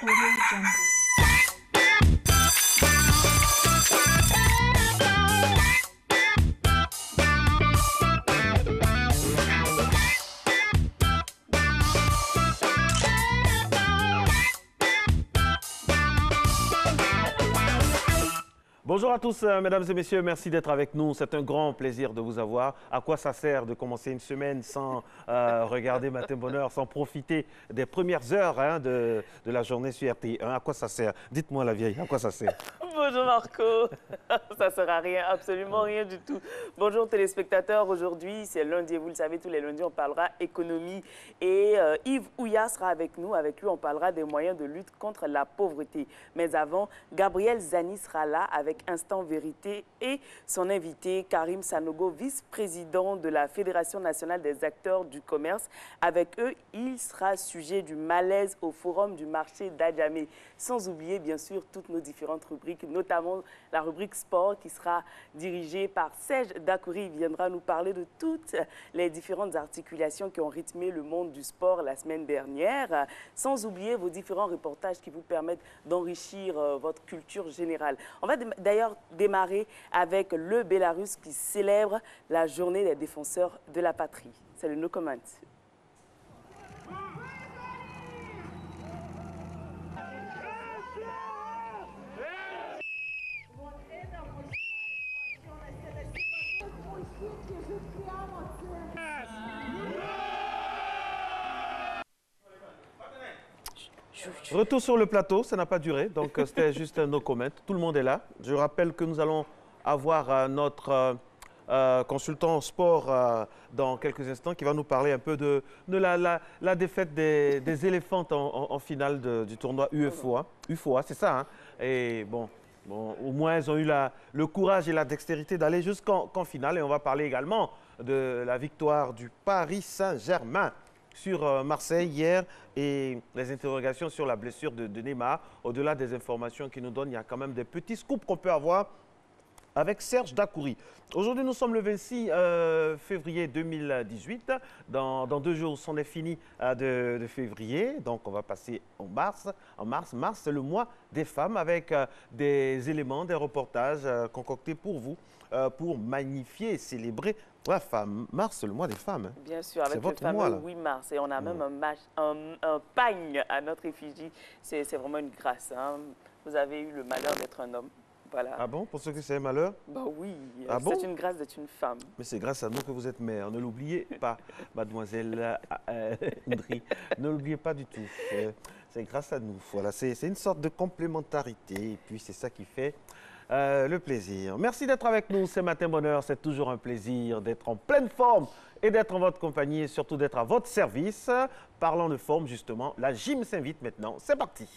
Audio Jungle. Bonjour à tous, mesdames et messieurs, merci d'être avec nous. C'est un grand plaisir de vous avoir. À quoi ça sert de commencer une semaine sans regarder Matin Bonheur, sans profiter des premières heures de la journée sur RTI1? À quoi ça sert? Dites-moi la vieille, à quoi ça sert? Bonjour Marco, ça ne sert à rien, absolument rien du tout. Bonjour téléspectateurs, aujourd'hui c'est lundi et vous le savez, tous les lundis on parlera économie et Yves Ouya sera avec nous. Avec lui on parlera des moyens de lutte contre la pauvreté. Mais avant, Gabriel Zani sera là avec Instant Vérité et son invité Karim Sanogo, vice-président de la Fédération nationale des acteurs du commerce. Avec eux, il sera sujet du malaise au forum du marché d'Adjamé. Sans oublier bien sûr toutes nos différentes rubriques, notamment la rubrique sport qui sera dirigée par Serge Dakouri. Il viendra nous parler de toutes les différentes articulations qui ont rythmé le monde du sport la semaine dernière. Sans oublier vos différents reportages qui vous permettent d'enrichir votre culture générale. On va d'ailleurs démarrer avec le Bélarus qui célèbre la journée des défenseurs de la patrie. C'est le No Comment. Retour sur le plateau, ça n'a pas duré, donc c'était juste un no comment. Tout le monde est là. Je rappelle que nous allons avoir notre consultant sport dans quelques instants qui va nous parler un peu de la défaite des éléphants en finale du tournoi UFOA. UFOA, c'est ça, hein? Et bon, au moins ils ont eu le courage et la dextérité d'aller jusqu'en finale. Et on va parler également de la victoire du Paris Saint-Germain sur Marseille hier et les interrogations sur la blessure de Neymar. Au-delà des informations qu'il nous donne, il y a quand même des petits scoops qu'on peut avoir avec Serge Dakouri. Aujourd'hui, nous sommes le 26 février 2018. Dans 2 jours, c'en est fini de février. Donc, on va passer en mars. Mars, c'est le mois des femmes avec des éléments, des reportages concoctés pour vous, pour magnifier et célébrer la femme. Mars, c'est le mois des femmes. Hein. Bien sûr, avec le fameux 8 mars. Et on a même un pagne à notre effigie. C'est vraiment une grâce. Hein. Vous avez eu le malheur d'être un homme. Voilà. Ah bon? Pour ceux qui c'est un malheur? Bah oui, ah bon? C'est une grâce d'être une femme. Mais c'est grâce à nous que vous êtes mère. Ne l'oubliez pas, mademoiselle Ndri. Ne l'oubliez pas du tout. C'est grâce à nous. Voilà, c'est une sorte de complémentarité. Et puis, c'est ça qui fait le plaisir. Merci d'être avec nous ce matin bonheur. C'est toujours un plaisir d'être en pleine forme et d'être en votre compagnie et surtout d'être à votre service. Parlant de forme, justement, la gym s'invite maintenant. C'est parti.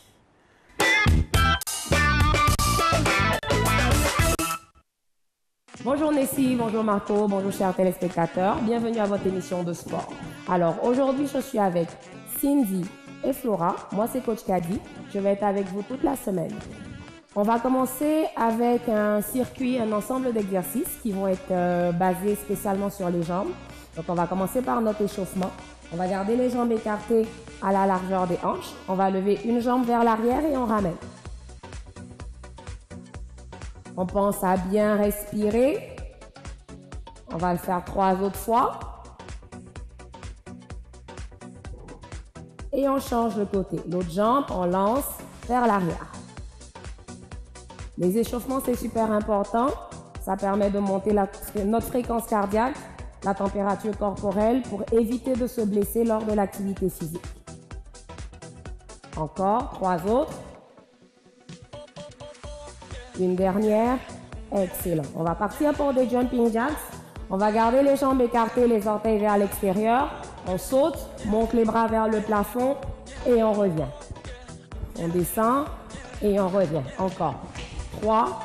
Bonjour Nessie, bonjour Marco, bonjour chers téléspectateurs, bienvenue à votre émission de sport. Alors aujourd'hui je suis avec Cindy et Flora, moi c'est Coach Kadi, je vais être avec vous toute la semaine. On va commencer avec un circuit, un ensemble d'exercices qui vont être basés spécialement sur les jambes. Donc on va commencer par notre échauffement. On va garder les jambes écartées à la largeur des hanches. On va lever une jambe vers l'arrière et on ramène. On pense à bien respirer. On va le faire 3 autres fois. Et on change de côté. L'autre jambe, on lance vers l'arrière. Les échauffements, c'est super important. Ça permet de monter notre fréquence cardiaque, la température corporelle pour éviter de se blesser lors de l'activité physique. Encore 3 autres. Une dernière. Excellent. On va partir pour des jumping jacks. On va garder les jambes écartées, les orteils vers l'extérieur. On saute, monte les bras vers le plafond et on revient. On descend et on revient. Encore. 3.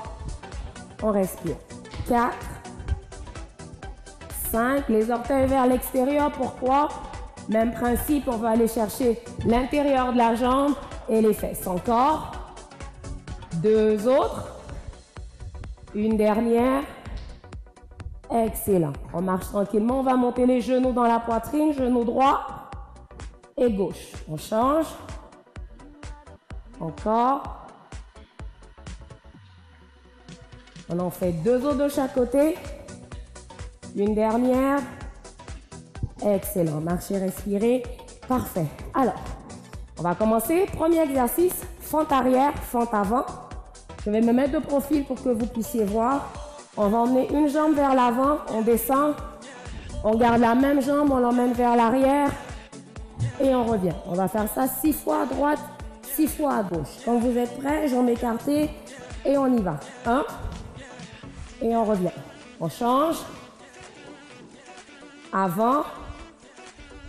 On respire. 4. 5. Les orteils vers l'extérieur. Pourquoi? Même principe, on va aller chercher l'intérieur de la jambe et les fesses. Encore. 2 autres. Une dernière. Excellent. On marche tranquillement. On va monter les genoux dans la poitrine. Genou droit et gauche. On change. Encore. On en fait 2 autres de chaque côté. Une dernière. Excellent. Marchez, respirez. Parfait. Alors, on va commencer. Premier exercice, fente arrière, fente avant. Je vais me mettre de profil pour que vous puissiez voir. On va emmener une jambe vers l'avant, on descend. On garde la même jambe, on l'emmène vers l'arrière. Et on revient. On va faire ça 6 fois à droite, 6 fois à gauche. Quand vous êtes prêts, jambes écartées et on y va. 1. Et on revient. On change. Avant.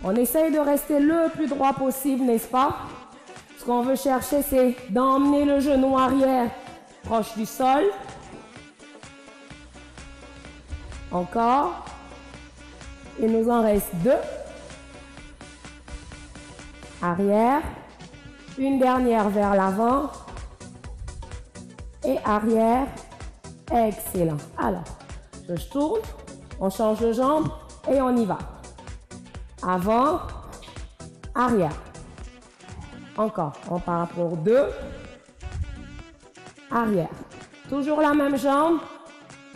On essaye de rester le plus droit possible, n'est-ce pas? Ce qu'on veut chercher, c'est d'emmener le genou arrière proche du sol. Encore. Il nous en reste 2. Arrière. Une dernière vers l'avant. Et arrière. Excellent. Alors, je tourne. On change de jambe et on y va. Avant. Arrière. Encore. On part pour 2. Arrière. Toujours la même jambe.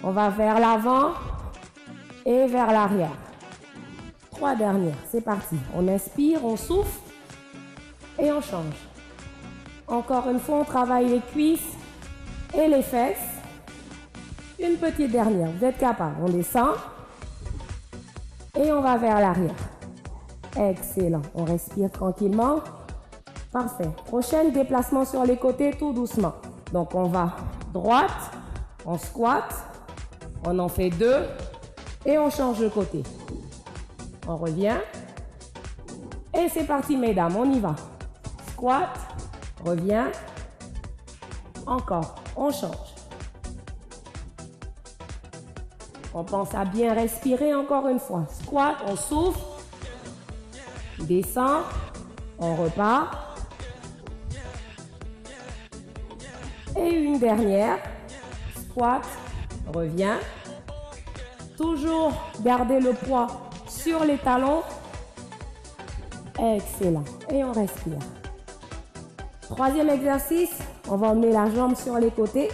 On va vers l'avant et vers l'arrière. 3 dernières. C'est parti. On inspire, on souffle et on change. Encore une fois, on travaille les cuisses et les fesses. Une petite dernière. Vous êtes capable. On descend et on va vers l'arrière. Excellent. On respire tranquillement. Parfait. Prochain déplacement sur les côtés, tout doucement. Donc, on va droite, on squatte, on en fait 2 et on change de côté. On revient. Et c'est parti, mesdames, on y va. Squat, revient. Encore, on change. On pense à bien respirer encore une fois. Squat, on souffle. Descend, on repart. Et une dernière. Squat, revient. Toujours garder le poids sur les talons. Excellent. Et on respire. 3e exercice, on va emmener la jambe sur les côtés.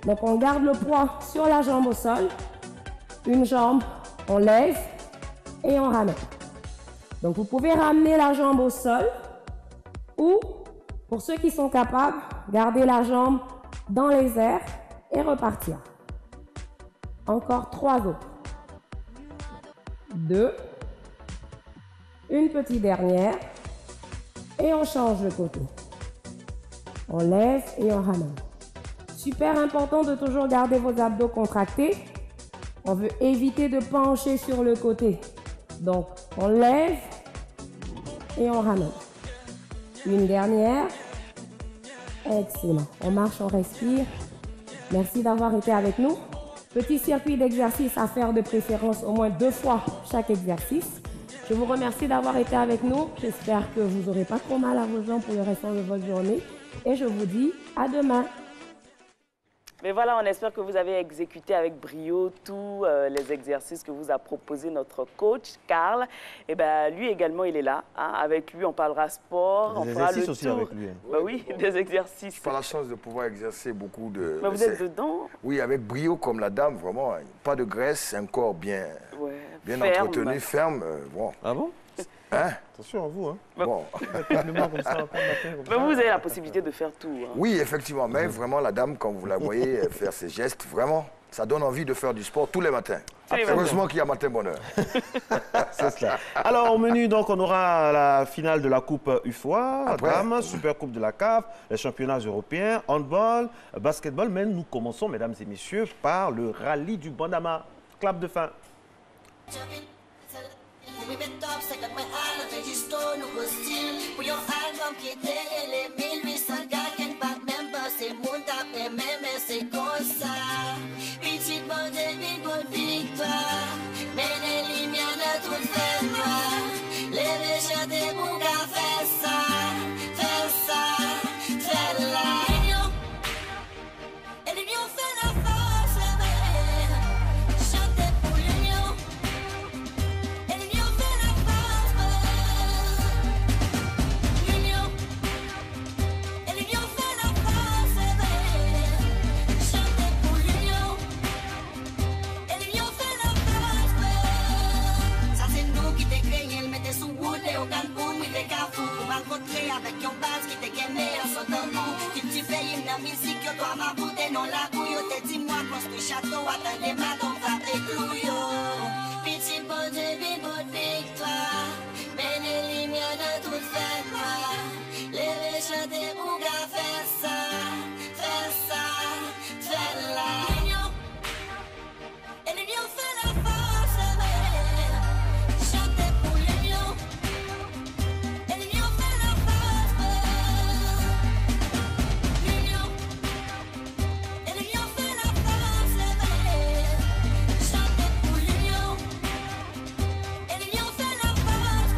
Donc on garde le poids sur la jambe au sol. Une jambe, on lève et on ramène. Donc vous pouvez ramener la jambe au sol ou, pour ceux qui sont capables, garder la jambe dans les airs et repartir. Encore 3 autres. 2. Une petite dernière. Et on change de côté. On lève et on ramène. Super important de toujours garder vos abdos contractés. On veut éviter de pencher sur le côté. Donc, on lève et on ramène. Une dernière. Excellent. On marche, on respire. Merci d'avoir été avec nous. Petit circuit d'exercice à faire de préférence au moins 2 fois chaque exercice. Je vous remercie d'avoir été avec nous. J'espère que vous n'aurez pas trop mal à vos jambes pour le restant de votre journée. Et je vous dis à demain. Mais voilà, on espère que vous avez exécuté avec brio tous les exercices que vous a proposé notre coach, Karl. Et ben lui également, il est là. Hein. Avec lui, on parlera sport, on fera le tour. Aussi avec lui. Hein. Bah oui, des exercices. J'ai pas la chance de pouvoir exercer beaucoup de... Mais vous êtes dedans? Oui, avec brio comme la dame, vraiment. Pas de graisse, un corps bien, bien ferme. entretenu, ferme. Bon. Ah bon? Hein? Attention à vous, hein. Bon. Comme ça, Mais vous avez la possibilité de faire tout. Hein. Oui, effectivement. Mais vraiment, la dame, quand vous la voyez faire ses gestes, vraiment, ça donne envie de faire du sport tous les matins. Heureusement qu'il y a matin bonheur. C'est cela. Alors, au menu, donc, on aura la finale de la Coupe UFOA, Après. Dames, Super Coupe de la CAF, les championnats européens, handball, basketball. Mais nous commençons, mesdames et messieurs, par le rallye du Bandama. Clap de fin. We met up, c'est comme un registre, nous hostile. Pour yon album qui était les 1800 gars, qui pas même pas, c'est mon tapé, même c'est comme ça. Petite bande de bonne victoire, mais les lumières de tout fait noir. Les méchants des bons gars, fais ça, fais la union. Et l'union fait la force, chantez pour l'union. yo, toi ma bouteille non la couille, te dis-moi construis château, attendez ma tombe, va clou yo. Petit bon Dieu, bonne victoire, ben les lumières de toute fête, les chanter pour gars faire ça, faire la. L'union, et l'union fait la force, chanter pour l'union, et l'union fait la force. L'union, et l'union fait la force, chanter pour l'union, et l'union fait la force.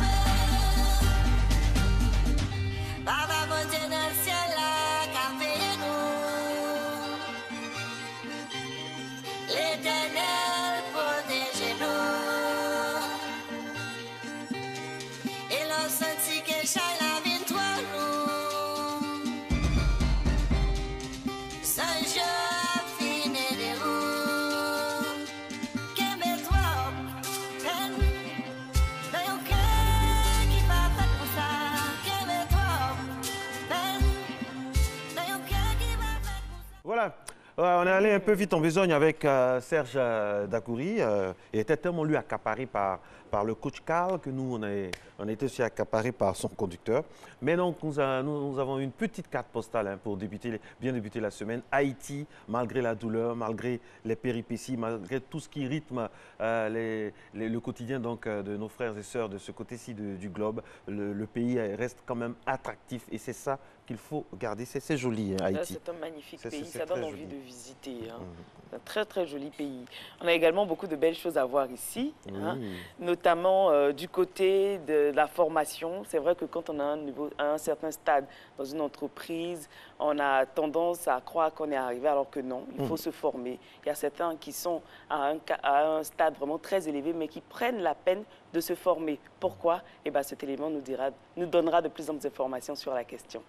Baba bon Dieu dans le ciel là, capez-nous. L'Éternel protège-nous. Et l'on sentit que chaque la victoire nous. Sans joie fini de vous. Qu'aime-toi, peine. Dans ton cœur qui va faire pour ça. Qu'aime-toi, peine. Dans ton cœur qui va faire pour ça. Voilà. On est allé un peu vite en besogne avec Serge Dacoury. Il était tellement lui accaparé par le coach Carl que nous, on a été aussi accaparé par son conducteur. Mais donc, nous avons une petite carte postale pour bien débuter la semaine. Haïti, malgré la douleur, malgré les péripéties, malgré tout ce qui rythme le quotidien donc, de nos frères et sœurs de ce côté-ci du globe, le pays reste quand même attractif. Et c'est ça qu'il faut garder. C'est joli, hein, Haïti. C'est un magnifique pays, c'est ça donne très envie joli. de visiter. Hein. C'est un très très joli pays. On a également beaucoup de belles choses à voir ici, hein, notamment du côté de la formation. C'est vrai que quand on a un certain stade dans une entreprise, on a tendance à croire qu'on est arrivé alors que non, il faut se former. Il y a certains qui sont à un stade vraiment très élevé mais qui prennent la peine de se former. Pourquoi? Eh bien, cet élément nous donnera de plus en plus d'informations sur la question.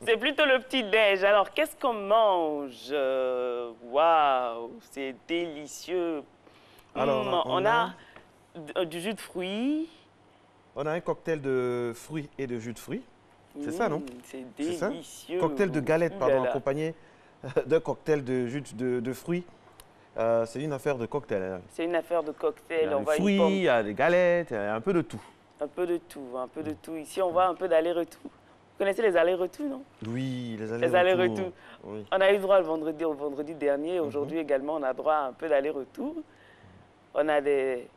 C'est plutôt le petit-déj. Alors, qu'est-ce qu'on mange? Waouh, c'est délicieux. Alors, on a du jus de fruits. On a un cocktail de fruits et de jus de fruits. C'est ça, non? C'est ça délicieux. Cocktail de galettes, Ouh pardon, là là. accompagné d'un cocktail de jus de fruits. C'est une affaire de cocktail. Hein. C'est une affaire de Il y cocktail. a On des voit une fruits, pomme. il y a des galettes, il y a un peu de tout. Un peu de tout, un peu de tout. Ici, on voit un peu d'aller-retour. Vous connaissez les allers-retours, non? Oui, les Les allers-retours. Oui. On a eu droit au vendredi dernier. Aujourd'hui également, on a droit à un peu d'aller-retour. On a des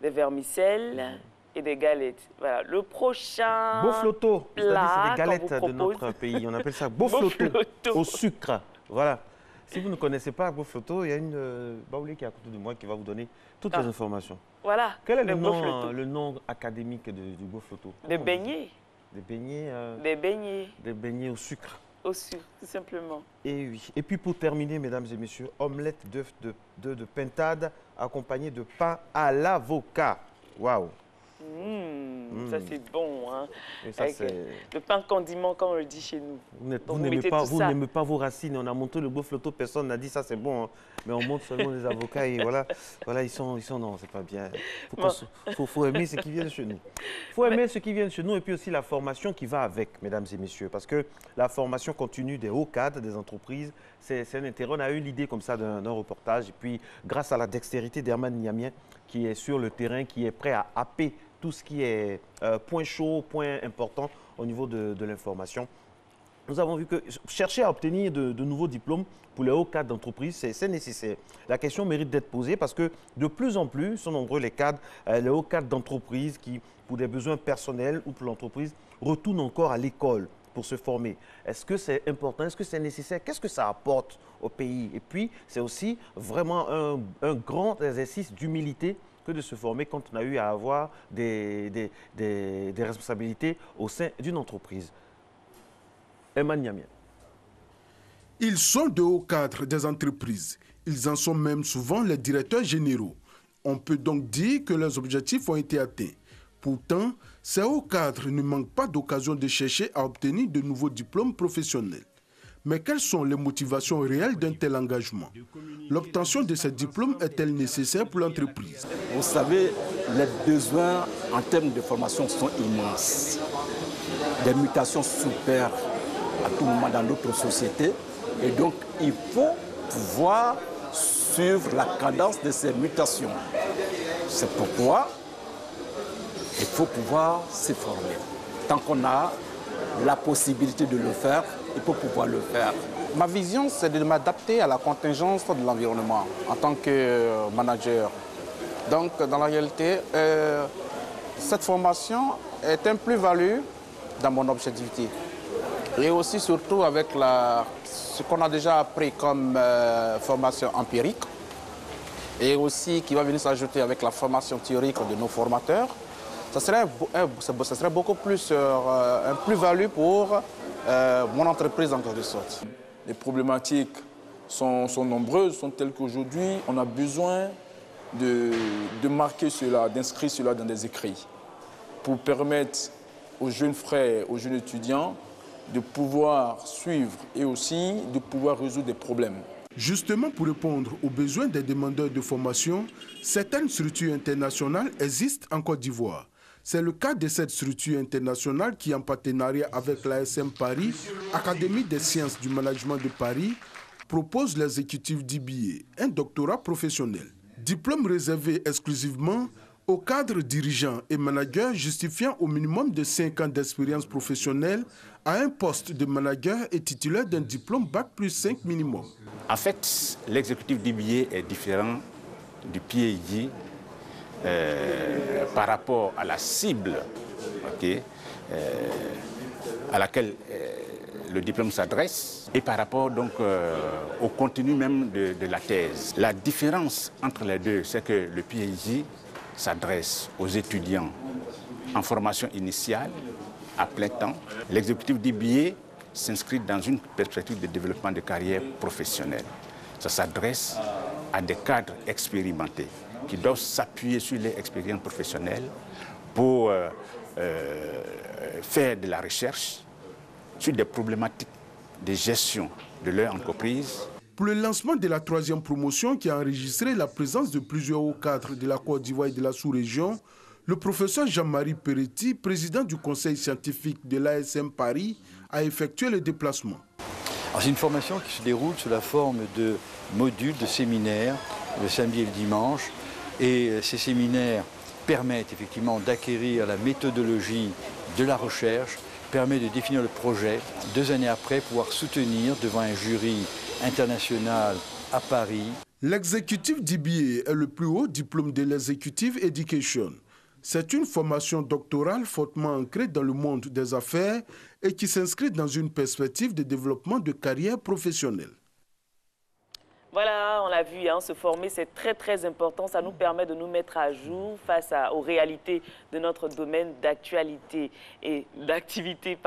vermicelles et des galettes. Voilà. Le prochain Beauflotto, c'est-à-dire c'est plat des galettes qu'on vous de propose. notre pays. On appelle ça Beauflotto Beauflotto. au sucre. Voilà. Si vous ne connaissez pas Beauflotto, il y a une Baoulé qui est à côté de moi qui va vous donner toutes les informations. Voilà. Quel est le Beauflotto. le nom académique du Beauflotto? Des beignets. Des beignets, Des beignets au sucre. au sucre, tout simplement. Et oui. Et puis pour terminer, mesdames et messieurs, omelette d'œufs de pintade accompagnée de pain à l'avocat. Waouh! Ça, c'est bon. Hein. Et ça, Avec c'est... le pain condiment, comme on le dit chez nous. Vous n'aimez pas vos racines. On a monté le Beauflotto, personne n'a dit ça, c'est bon. Hein. Mais on monte seulement les avocats et voilà, ils sont non, c'est pas bien. Faut aimer ce qui vient de chez nous. Faut aimer ce qui vient de chez nous et puis aussi la formation qui va avec, mesdames et messieurs. Parce que la formation continue des hauts cadres, des entreprises, c'est un intérêt. On a eu l'idée comme ça d'un reportage et puis grâce à la dextérité d'Herman Niamien qui est sur le terrain, qui est prêt à happer tout ce qui est point chaud, point important au niveau de l'information. Nous avons vu que chercher à obtenir de nouveaux diplômes pour les hauts cadres d'entreprise, c'est nécessaire. La question mérite d'être posée parce que de plus en plus sont nombreux les hauts cadres d'entreprise qui, pour des besoins personnels ou pour l'entreprise, retournent encore à l'école pour se former. Est-ce que c'est important? Est-ce que c'est nécessaire? Qu'est-ce que ça apporte au pays? Et puis, c'est aussi vraiment un grand exercice d'humilité que de se former quand on a eu à avoir des responsabilités au sein d'une entreprise. Herman Niamien. Ils sont de hauts cadres des entreprises. Ils en sont même souvent les directeurs généraux. On peut donc dire que leurs objectifs ont été atteints. Pourtant, ces hauts cadres ne manquent pas d'occasion de chercher à obtenir de nouveaux diplômes professionnels. Mais quelles sont les motivations réelles d'un tel engagement? L'obtention de ces diplômes est-elle nécessaire pour l'entreprise? Vous savez, les besoins en termes de formation sont immenses. Des mutations s'opèrent à tout moment dans notre société. Et donc, il faut pouvoir suivre la cadence de ces mutations. C'est pourquoi il faut pouvoir se former. Tant qu'on a la possibilité de le faire, il faut pouvoir le faire. Ma vision, c'est de m'adapter à la contingence de l'environnement en tant que manager. Donc, dans la réalité, cette formation est un plus-value dans mon objectivité. Et aussi, surtout, avec ce qu'on a déjà appris comme formation empirique, et aussi qui va venir s'ajouter avec la formation théorique de nos formateurs, ça serait beaucoup plus un plus-value pour mon entreprise en quelque sorte. Les problématiques sont nombreuses, sont telles qu'aujourd'hui, on a besoin de marquer cela, d'inscrire cela dans des écrits pour permettre aux jeunes frères, aux jeunes étudiants de pouvoir suivre et aussi de pouvoir résoudre des problèmes. Justement, pour répondre aux besoins des demandeurs de formation, certaines structures internationales existent en Côte d'Ivoire. C'est le cas de cette structure internationale qui, en partenariat avec l'ASM Paris, Académie des sciences du management de Paris, propose l'exécutif d'IBA, un doctorat professionnel. Diplôme réservé exclusivement aux cadres dirigeants et managers justifiant au minimum de 5 ans d'expérience professionnelle à un poste de manager et titulaire d'un diplôme Bac+5 minimum. En fait, l'exécutif d'IBA est différent du PhD par rapport à la cible à laquelle le diplôme s'adresse et par rapport donc au contenu même de la thèse. La différence entre les deux, c'est que le PhD s'adresse aux étudiants en formation initiale à plein temps. L'exécutif d'IBA s'inscrit dans une perspective de développement de carrière professionnelle. Ça s'adresse à des cadres expérimentés qui doivent s'appuyer sur les expériences professionnelles pour faire de la recherche sur des problématiques de gestion de leur entreprise. Pour le lancement de la 3e promotion qui a enregistré la présence de plusieurs hauts cadres de la Côte d'Ivoire et de la sous-région, le professeur Jean-Marie Peretti, président du conseil scientifique de l'ASM Paris, a effectué le déplacement. C'est une formation qui se déroule sous la forme de modules, de séminaires, le samedi et le dimanche. Et ces séminaires permettent effectivement d'acquérir la méthodologie de la recherche, permettent de définir le projet, 2 années après pouvoir soutenir devant un jury international à Paris. L'exécutif d'IBA est le plus haut diplôme de l'executive education. C'est une formation doctorale fortement ancrée dans le monde des affaires et qui s'inscrit dans une perspective de développement de carrière professionnelle. Voilà, on l'a vu, se former, c'est très important. Ça nous permet de nous mettre à jour face aux réalités de notre domaine d'actualité et d'activité,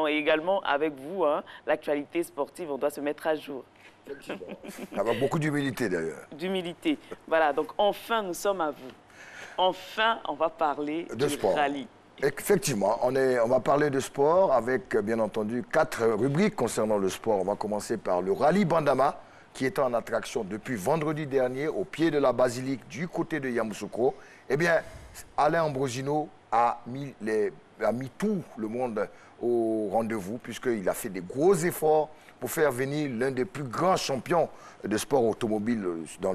et également avec vous, l'actualité sportive, on doit se mettre à jour. Avec beaucoup d'humilité d'ailleurs. D'humilité. Voilà, donc enfin, nous sommes à vous. Enfin, on va parler de sport. Rallye. Effectivement, on va parler de sport avec, bien entendu, 4 rubriques concernant le sport. On va commencer par le rallye Bandama, qui est en attraction depuis vendredi dernier au pied de la basilique du côté de Yamoussoukro. Eh bien, Alain Ambrosino a mis tout le monde au rendez-vous puisqu'il a fait des gros efforts pour faire venir l'un des plus grands champions de sport automobile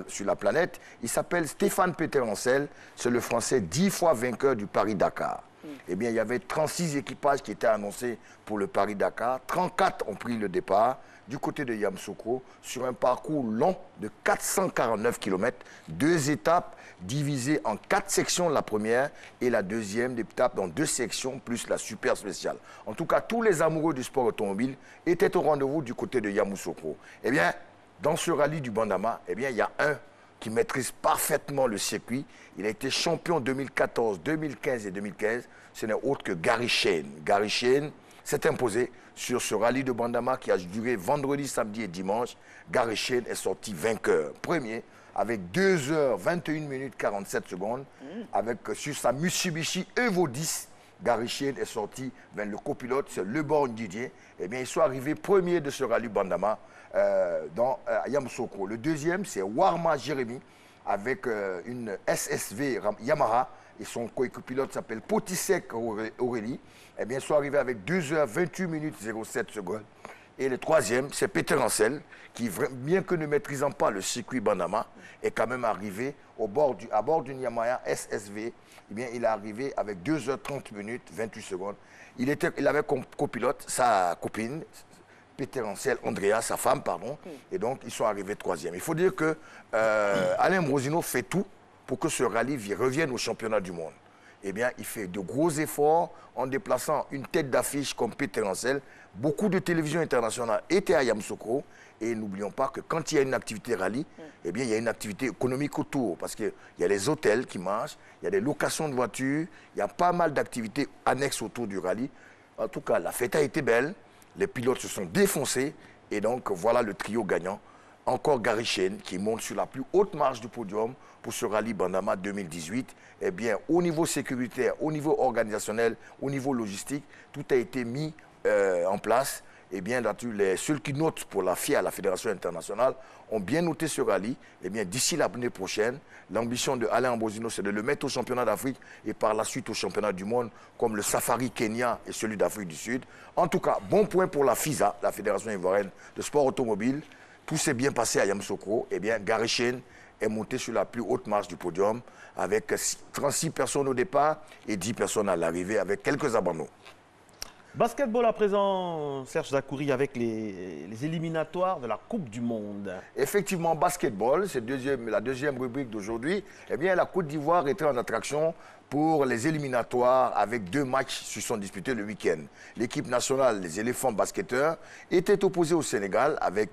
sur la planète. Il s'appelle Stéphane Peter Ancel, c'est le Français 10 fois vainqueur du Paris-Dakar. Eh bien, il y avait 36 équipages qui étaient annoncés pour le Paris-Dakar. 34 ont pris le départ du côté de Yamoussoukro sur un parcours long de 449 km, 2 étapes divisées en 4 sections la première et la deuxième étape dans 2 sections plus la super spéciale. En tout cas, tous les amoureux du sport automobile étaient au rendez-vous du côté de Yamoussoukro. Eh bien, dans ce rallye du Bandama, eh bien, il y a un qui maîtrise parfaitement le circuit. Il a été champion 2014, 2015 et 2015. Ce n'est autre que Gary Shane. Gary Shane s'est imposé sur ce rallye de Bandama qui a duré vendredi, samedi et dimanche. Gary Shane est sorti vainqueur. Premier, avec 2 h 21 minutes 47 secondes. Sur sa Mitsubishi Evo 10, Gary Shane est sorti vers le copilote, c'est Leborgne Didier. Eh bien, ils sont arrivés premiers de ce rallye Bandama dans Yamoussoukro. Le deuxième, c'est Warma Jérémy avec une SSV Yamaha. et son copilote s'appelle Potisek Aurélie, eh bien, sont arrivés avec 2h28 minutes 07 secondes. Et le troisième, c'est Peter Ancel, qui, bien que ne maîtrisant pas le circuit Bandama, est quand même arrivé à bord d'une Yamaha SSV. Eh bien, il est arrivé avec 2h30 minutes 28 secondes. Il avait comme copilote sa copine, Peter Ancel, Andrea, sa femme, pardon. Et donc, ils sont arrivés troisième. Il faut dire que Alain Ambrosino fait tout pour que ce rallye revienne au championnat du monde. Eh bien, il fait de gros efforts en déplaçant une tête d'affiche comme Peter Ancel. Beaucoup de télévisions internationales étaient à Yamoussoukro. Et n'oublions pas que quand il y a une activité rallye, eh bien, il y a une activité économique autour. Parce qu'il y a les hôtels qui marchent, il y a des locations de voitures, il y a pas mal d'activités annexes autour du rallye. En tout cas, la fête a été belle, les pilotes se sont défoncés. Et donc, voilà le trio gagnant. Encore Gary Shane qui monte sur la plus haute marche du podium pour ce rallye Bandama 2018. Eh bien, au niveau sécuritaire, au niveau organisationnel, au niveau logistique, tout a été mis en place. Eh bien, ceux qui notent pour la FIA, la Fédération internationale, ont bien noté ce rallye. Eh bien, d'ici l'année prochaine, l'ambition de Alain Ambrosino, c'est de le mettre au championnat d'Afrique et par la suite au championnat du monde, comme le Safari Kenya et celui d'Afrique du Sud. En tout cas, bon point pour la FISA, la Fédération ivoirienne de sport automobile. Tout s'est bien passé à Yamoussoukro. Eh bien, Gary Shane est monté sur la plus haute marche du podium avec 36 personnes au départ et 10 personnes à l'arrivée avec quelques abandons. Basketball à présent, Serge Zakouri, avec les éliminatoires de la Coupe du Monde. Effectivement, basketball, c'est la deuxième rubrique d'aujourd'hui. Eh bien, la Côte d'Ivoire était en attraction pour les éliminatoires avec 2 matchs qui se sont disputés le week-end. L'équipe nationale, les éléphants basketteurs, était opposée au Sénégal avec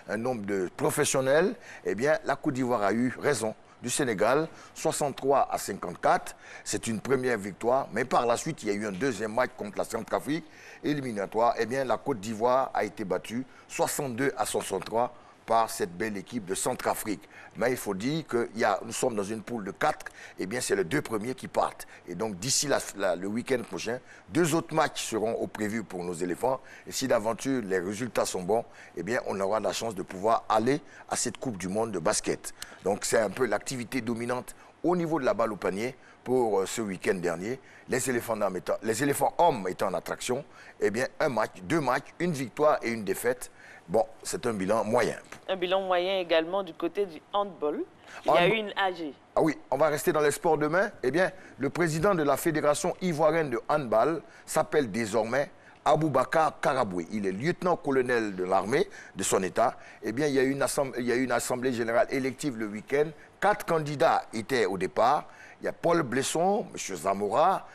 un nombre de professionnels. Eh bien, la Côte d'Ivoire a eu raison du Sénégal, 63-54. C'est une première victoire, mais par la suite, il y a eu un deuxième match contre la Centrafrique, éliminatoire. Eh bien, la Côte d'Ivoire a été battue 62-63 par cette belle équipe de Centrafrique. Mais il faut dire que nous sommes dans une poule de 4, eh bien, c'est les 2 premiers qui partent. Et donc, d'ici le week-end prochain, 2 autres matchs seront prévus pour nos éléphants. Et si d'aventure les résultats sont bons, eh bien, on aura la chance de pouvoir aller à cette Coupe du Monde de basket. Donc, c'est un peu l'activité dominante au niveau de la balle au panier pour ce week-end dernier. Les éléphants hommes étant en attraction, eh bien, 1 match, 2 matchs, 1 victoire et 1 défaite. Bon, c'est un bilan moyen. Un bilan moyen également du côté du handball. Il y a eu une AG. Ah oui, on va rester dans les sports demain. Eh bien, le président de la Fédération ivoirienne de handball s'appelle désormais Aboubakar Karaboué. Il est lieutenant-colonel de l'armée de son État. Eh bien, il y a eu une assemblée générale élective le week-end. 4 candidats étaient au départ. Il y a Paul Blesson, M. Zamora,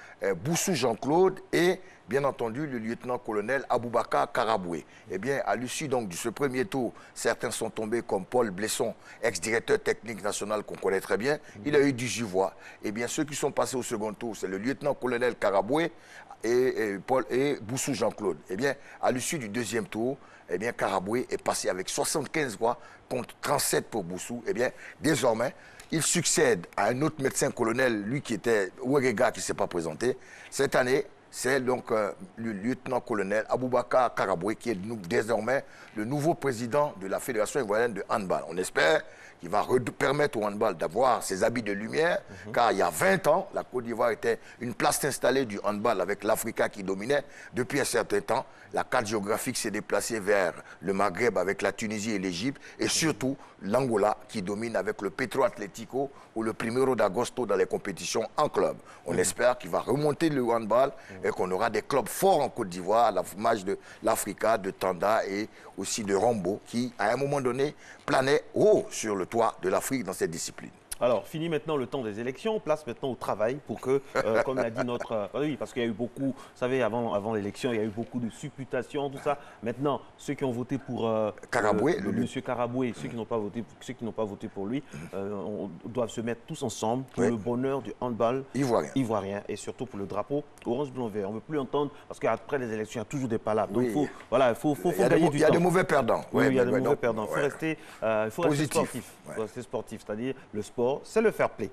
Boussou Jean-Claude et, bien entendu, le lieutenant-colonel Aboubakar Karaboué. Eh bien, à l'issue donc de ce premier tour, certains sont tombés comme Paul Blesson, ex-directeur technique national qu'on connaît très bien. Il a eu 18 voix. Eh bien, ceux qui sont passés au second tour, c'est le lieutenant-colonel Karaboué et Boussou Jean-Claude. Eh bien, à l'issue du deuxième tour, eh bien, Karaboué est passé avec 75 voix contre 37 pour Boussou. Eh bien, désormais, il succède à un autre médecin-colonel, lui qui était Ouerega, qui ne s'est pas présenté. Cette année, c'est donc le lieutenant-colonel Aboubakar Karaboué qui est désormais le nouveau président de la Fédération ivoirienne de handball. On espère qu'il va permettre au handball d'avoir ses habits de lumière, car il y a 20 ans, la Côte d'Ivoire était une place installée du handball avec l'Africa qui dominait. Depuis un certain temps, la carte géographique s'est déplacée vers le Maghreb avec la Tunisie et l'Égypte, et surtout l'Angola qui domine avec le Petro Atlético ou le Primero d'Agosto dans les compétitions en club. On espère qu'il va remonter le handball et qu'on aura des clubs forts en Côte d'Ivoire, à l'image de l'Africa, de Tanda et aussi de Rombo, qui à un moment donné planait haut sur le toit de l'Afrique dans cette discipline. Alors, fini maintenant le temps des élections, place maintenant au travail pour que, comme l'a dit notre... oui, parce qu'il y a eu beaucoup, vous savez, avant l'élection, il y a eu beaucoup de supputations, tout ça. Maintenant, ceux qui ont voté pour Karaboué, monsieur Karaboué, ceux qui n'ont pas voté pour lui, doivent se mettre tous ensemble pour le bonheur du handball ivoirien et surtout pour le drapeau orange, blanc, vert. On ne veut plus entendre, parce qu'après les élections, il y a toujours des palabres. Donc, il faut gagner du temps. Il y a des mauvais perdants. Oui, il y a des mauvais perdants. Il faut rester sportif. Il faut rester sportif, c'est-à-dire le sport, c'est le fair play.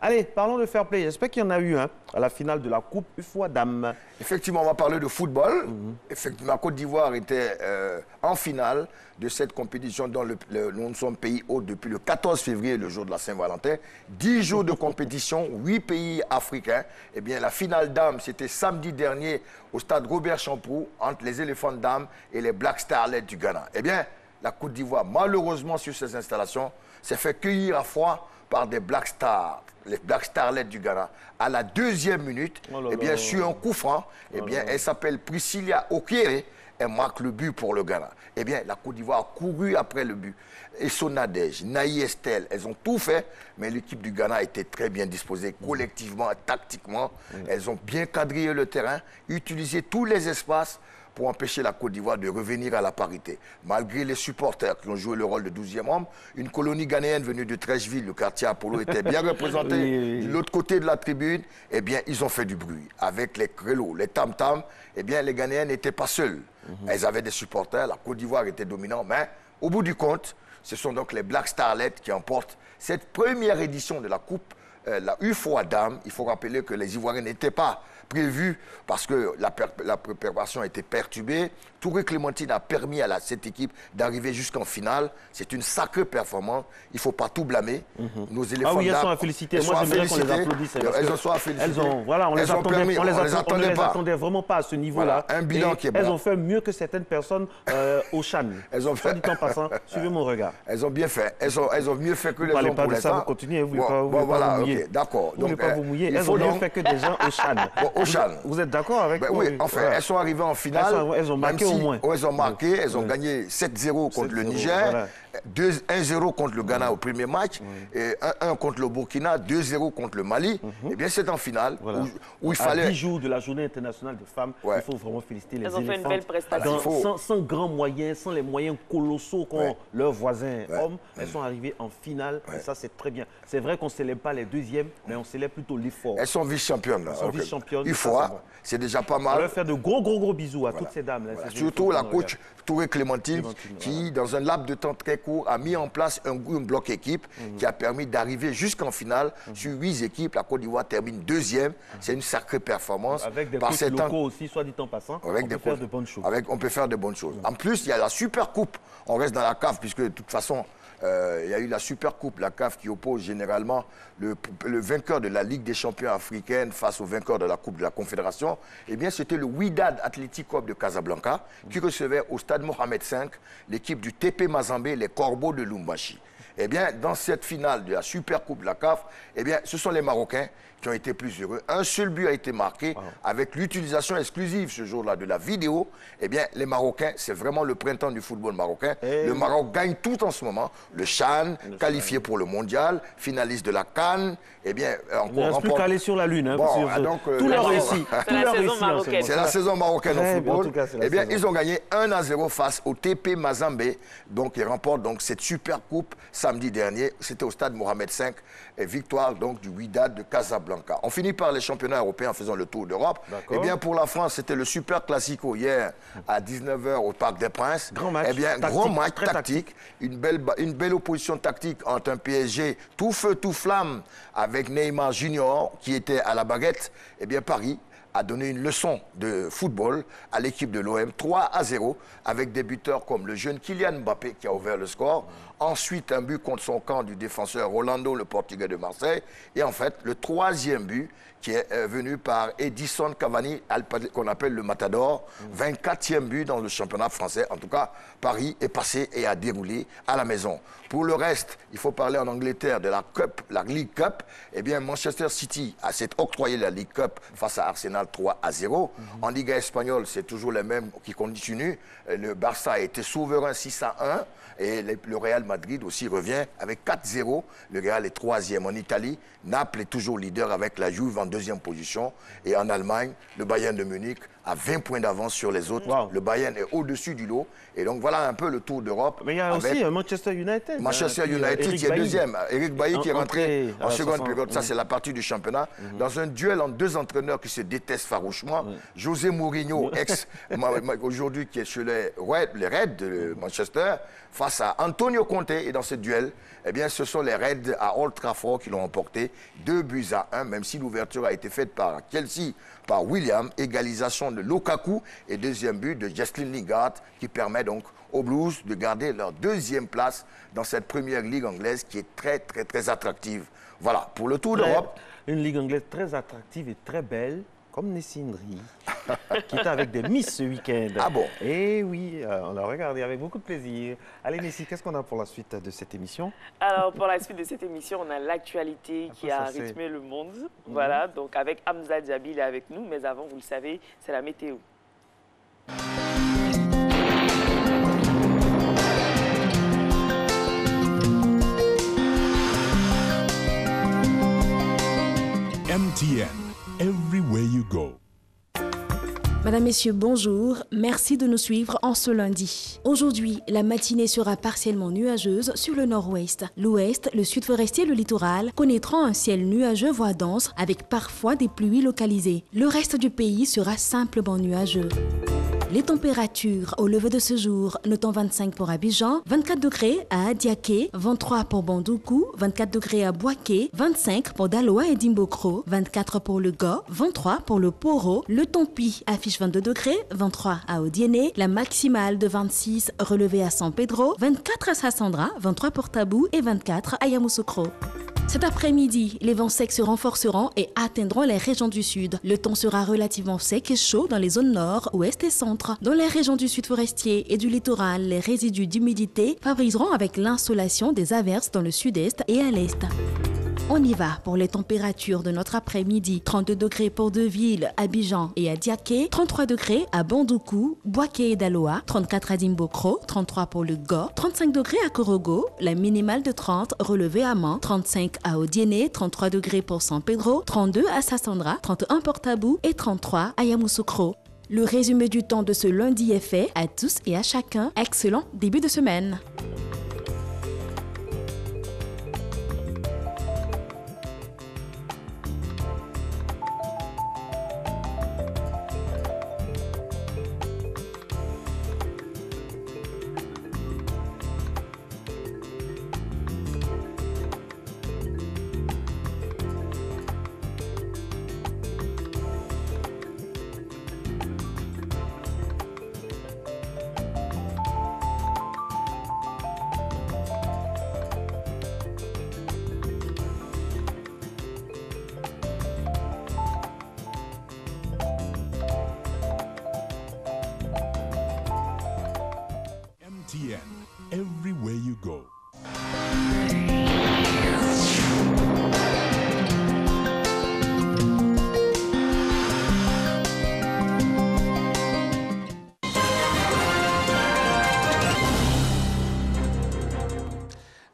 Allez, parlons de fair play. J'espère qu'il y en a eu un à la finale de la Coupe UFOA Dames. Effectivement, on va parler de football. Effectivement, la Côte d'Ivoire était en finale de cette compétition dont nous sommes pays hôte depuis le 14 février, le jour de la Saint-Valentin. 10 jours de compétition, 8 pays africains. Eh bien, la finale dames, c'était samedi dernier au stade Robert Champoux entre les éléphants dames et les Black Starlets du Ghana. Eh bien, la Côte d'Ivoire, malheureusement, sur ces installations, s'est fait cueillir à froid par des Black Stars, les Black Starlets du Ghana. À la 2e minute, eh bien, sur un coup franc, eh bien, elle s'appelle Priscilla Okiere, elle marque le but pour le Ghana. Eh bien, la Côte d'Ivoire a couru après le but. Et Sonadej, Naï Estelle, elles ont tout fait, mais l'équipe du Ghana était très bien disposée, collectivement, tactiquement. Elles ont bien quadrillé le terrain, utilisé tous les espaces pour empêcher la Côte d'Ivoire de revenir à la parité. Malgré les supporters qui ont joué le rôle de 12e homme, une colonie ghanéenne venue de Trècheville, le quartier Apollo, était bien représentée. De l'autre côté de la tribune, eh bien, ils ont fait du bruit. Avec les crélots, les tam-tams, eh bien, les Ghanéens n'étaient pas seuls. Elles avaient des supporters, la Côte d'Ivoire était dominante, mais au bout du compte, ce sont donc les Black Starlets qui emportent cette première édition de la Coupe, la UFOA Dames. Il faut rappeler que les Ivoiriens n'étaient pas prévus parce que la préparation a été perturbée. Touré Clémentine a permis à cette équipe d'arriver jusqu'en finale. C'est une sacrée performance. Il ne faut pas tout blâmer. Nos éléphants ah oui, elles sont à féliciter. Moi, j'aimerais qu'on les applaudisse. Elles sont à féliciter. Voilà, on les attendait vraiment pas à ce niveau-là. Voilà, un bilan qui est bon. Elles ont fait mieux que certaines personnes au Chan. Elles ont fait. Soit dit en passant, suivez mon regard. Elles ont bien fait. Elles ont mieux fait que les hommes hommes pour l'instant. Vous continuez, vous ne voulez pas vous mouiller. D'accord. Vous ne voulez pas vous mouiller. Elles ont mieux fait que des gens au Chan. Au Chan. Vous êtes d'accord avec moi? Oui, enfin, elles sont arrivées en finale. Elles ont marqué au moins. Elles ont marqué. Elles ont gagné 7-0 contre le Niger, 1-0 contre le Ghana au premier match, et 1-1 contre le Burkina, 2-0 contre le Mali. Eh bien, c'est en finale où il fallait... À 10 jours de la journée internationale des femmes, il faut vraiment féliciter les éléphants. Elles ont fait une belle prestation. Sans grands moyens, sans les moyens colossaux qu'ont leurs voisins hommes, elles sont arrivées en finale, et ça, c'est très bien. C'est vrai qu'on ne célèbre pas les deuxièmes, mais on célèbre plutôt l'effort. Elles sont vice-championnes. Elles sont vice-championnes. UFOA, c'est déjà pas mal. On leur faire de gros bisous à toutes ces dames. Surtout la coach Touré Clémentine, qui, dans un laps de temps très court, a mis en place un bloc équipe qui a permis d'arriver jusqu'en finale. Sur 8 équipes, la Côte d'Ivoire termine 2e. C'est une sacrée performance. Avec des coachs locaux aussi, soit dit en passant, on peut faire de bonnes choses. On peut faire de bonnes choses. En plus, il y a la Super Coupe. On reste dans la CAF, puisque de toute façon, il y a eu la Super Coupe, la CAF, qui oppose généralement le vainqueur de la Ligue des champions africaine face au vainqueur de la Coupe de la Confédération. Eh bien, c'était le Wydad Athletic Club de Casablanca qui recevait au stade Mohamed V l'équipe du TP Mazembe, les Corbeaux de Lumbashi. Eh bien, dans cette finale de la Super Coupe de la CAF, eh bien, ce sont les Marocains qui ont été plus heureux. Un seul but a été marqué avec l'utilisation exclusive ce jour-là de la vidéo. Eh bien, les Marocains, c'est vraiment le printemps du football marocain. Le Maroc gagne tout en ce moment. Le Chan, qualifié pour le mondial, finaliste de la CAN. Eh bien, on ne reste plus qu'aller sur la Lune. Tout leur réussi. C'est la saison marocaine. C'est la saison marocaine au football. Eh bien, ils ont gagné 1-0 face au TP Mazembe. Donc, ils remportent donc cette super coupe samedi dernier. C'était au stade Mohamed V. Et victoire donc du Wydad de Casablanca. On finit par les championnats européens en faisant le tour d'Europe. Eh bien, pour la France, c'était le Super Classico hier à 19h au Parc des Princes. Grand match. Eh bien, grand match tactique. Une belle opposition tactique entre un PSG tout feu, tout flamme avec Neymar Junior qui était à la baguette. Eh bien, Paris a donné une leçon de football à l'équipe de l'OM, 3-0, avec des buteurs comme le jeune Kylian Mbappé qui a ouvert le score. Ensuite, un but contre son camp du défenseur Rolando, le Portugais de Marseille. Et en fait, le 3e but qui est venu par Edison Cavani, qu'on appelle le Matador. 24e but dans le championnat français. En tout cas, Paris est passé et a déroulé à la maison. Pour le reste, il faut parler en Angleterre de la Cup, la League Cup. Eh bien, Manchester City s'est octroyé la League Cup face à Arsenal 3-0. En Liga espagnole, c'est toujours les mêmes qui continuent. Le Barça a été souverain 6-1. Et le Real Madrid aussi revient avec 4-0. Le Real est 3e en Italie. Naples est toujours leader avec la Juve en 2e position. Et en Allemagne, le Bayern de Munich à 20 points d'avance sur les autres. Wow. Le Bayern est au-dessus du lot. Et donc voilà un peu le tour d'Europe. Mais il y a aussi Manchester United. Manchester United qui est deuxième. Eric Bailly qui est rentré en seconde période. Ça, c'est la partie du championnat. Dans un duel entre deux entraîneurs qui se détestent farouchement. José Mourinho, aujourd'hui qui est chez les Reds de Manchester, face à Antonio Conte. Et dans ce duel, eh bien, ce sont les Reds à Old Trafford qui l'ont emporté. 2-1, même si l'ouverture a été faite par Chelsea, par William. Égalisation de Lukaku et deuxième but de Jocelyne Lingard qui permet donc aux Blues de garder leur deuxième place dans cette première ligue anglaise qui est très attractive. Voilà, pour le tour d'Europe. Une ligue anglaise très attractive et très belle, comme Nessinri, qui était avec des Miss ce week-end. Ah bon? Et oui, on l'a regardé avec beaucoup de plaisir. Allez, Nessie, qu'est-ce qu'on a pour la suite de cette émission? Alors, pour la suite de cette émission, on a l'actualité qui a rythmé le monde. Voilà, donc avec Hamza Diaby, il est avec nous. Mais avant, vous le savez, c'est la météo. MTN, everywhere you go. Madame, Messieurs, bonjour. Merci de nous suivre en ce lundi. Aujourd'hui, la matinée sera partiellement nuageuse sur le nord-ouest. L'ouest, le sud forestier et le littoral connaîtront un ciel nuageux voire dense avec parfois des pluies localisées. Le reste du pays sera simplement nuageux. Les températures au lever de ce jour, notons 25 pour Abidjan, 24 degrés à Adiaké, 23 pour Bandoukou, 24 degrés à Boaké, 25 pour Daloa et Dimbokro, 24 pour le Go, 23 pour le Poro, le Tompi affiche 22 degrés, 23 à Odiéné, la maximale de 26 relevée à San Pedro, 24 à Sassandra, 23 pour Tabou et 24 à Yamoussoukro. Cet après-midi, les vents secs se renforceront et atteindront les régions du sud. Le temps sera relativement sec et chaud dans les zones nord, ouest et centre. Dans les régions du sud forestier et du littoral, les résidus d'humidité favoriseront avec l'insolation des averses dans le sud-est et à l'est. On y va pour les températures de notre après-midi. 32 degrés pour deux villes, Abidjan et Adiaké, 33 degrés à Bandoukou, Boaké et Daloa, 34 à Dimbokro, 33 pour le Go, 35 degrés à Korogo, la minimale de 30 relevée à Man, 35 à Odiéné, 33 degrés pour San Pedro, 32 à Sassandra, 31 pour Tabou et 33 à Yamoussoukro. Le résumé du temps de ce lundi est fait. À tous et à chacun, excellent début de semaine. MTN, everywhere you go.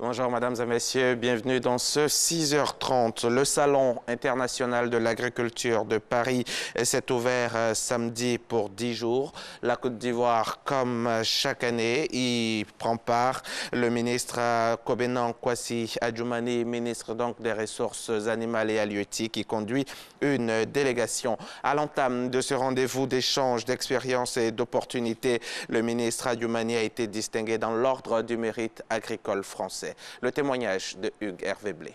Bonjour mesdames et messieurs, bienvenue dans ce 6h30. Le Salon international de l'agriculture de Paris s'est ouvert samedi pour 10 jours. La Côte d'Ivoire, comme chaque année, y prend part le ministre Kobenan Kwasi Adjoumani, ministre donc des Ressources animales et halieutiques, qui conduit une délégation. À l'entame de ce rendez-vous d'échange, d'expériences et d'opportunités, le ministre Adjoumani a été distingué dans l'ordre du mérite agricole français. Le témoignage de Hugues Hervé Blé.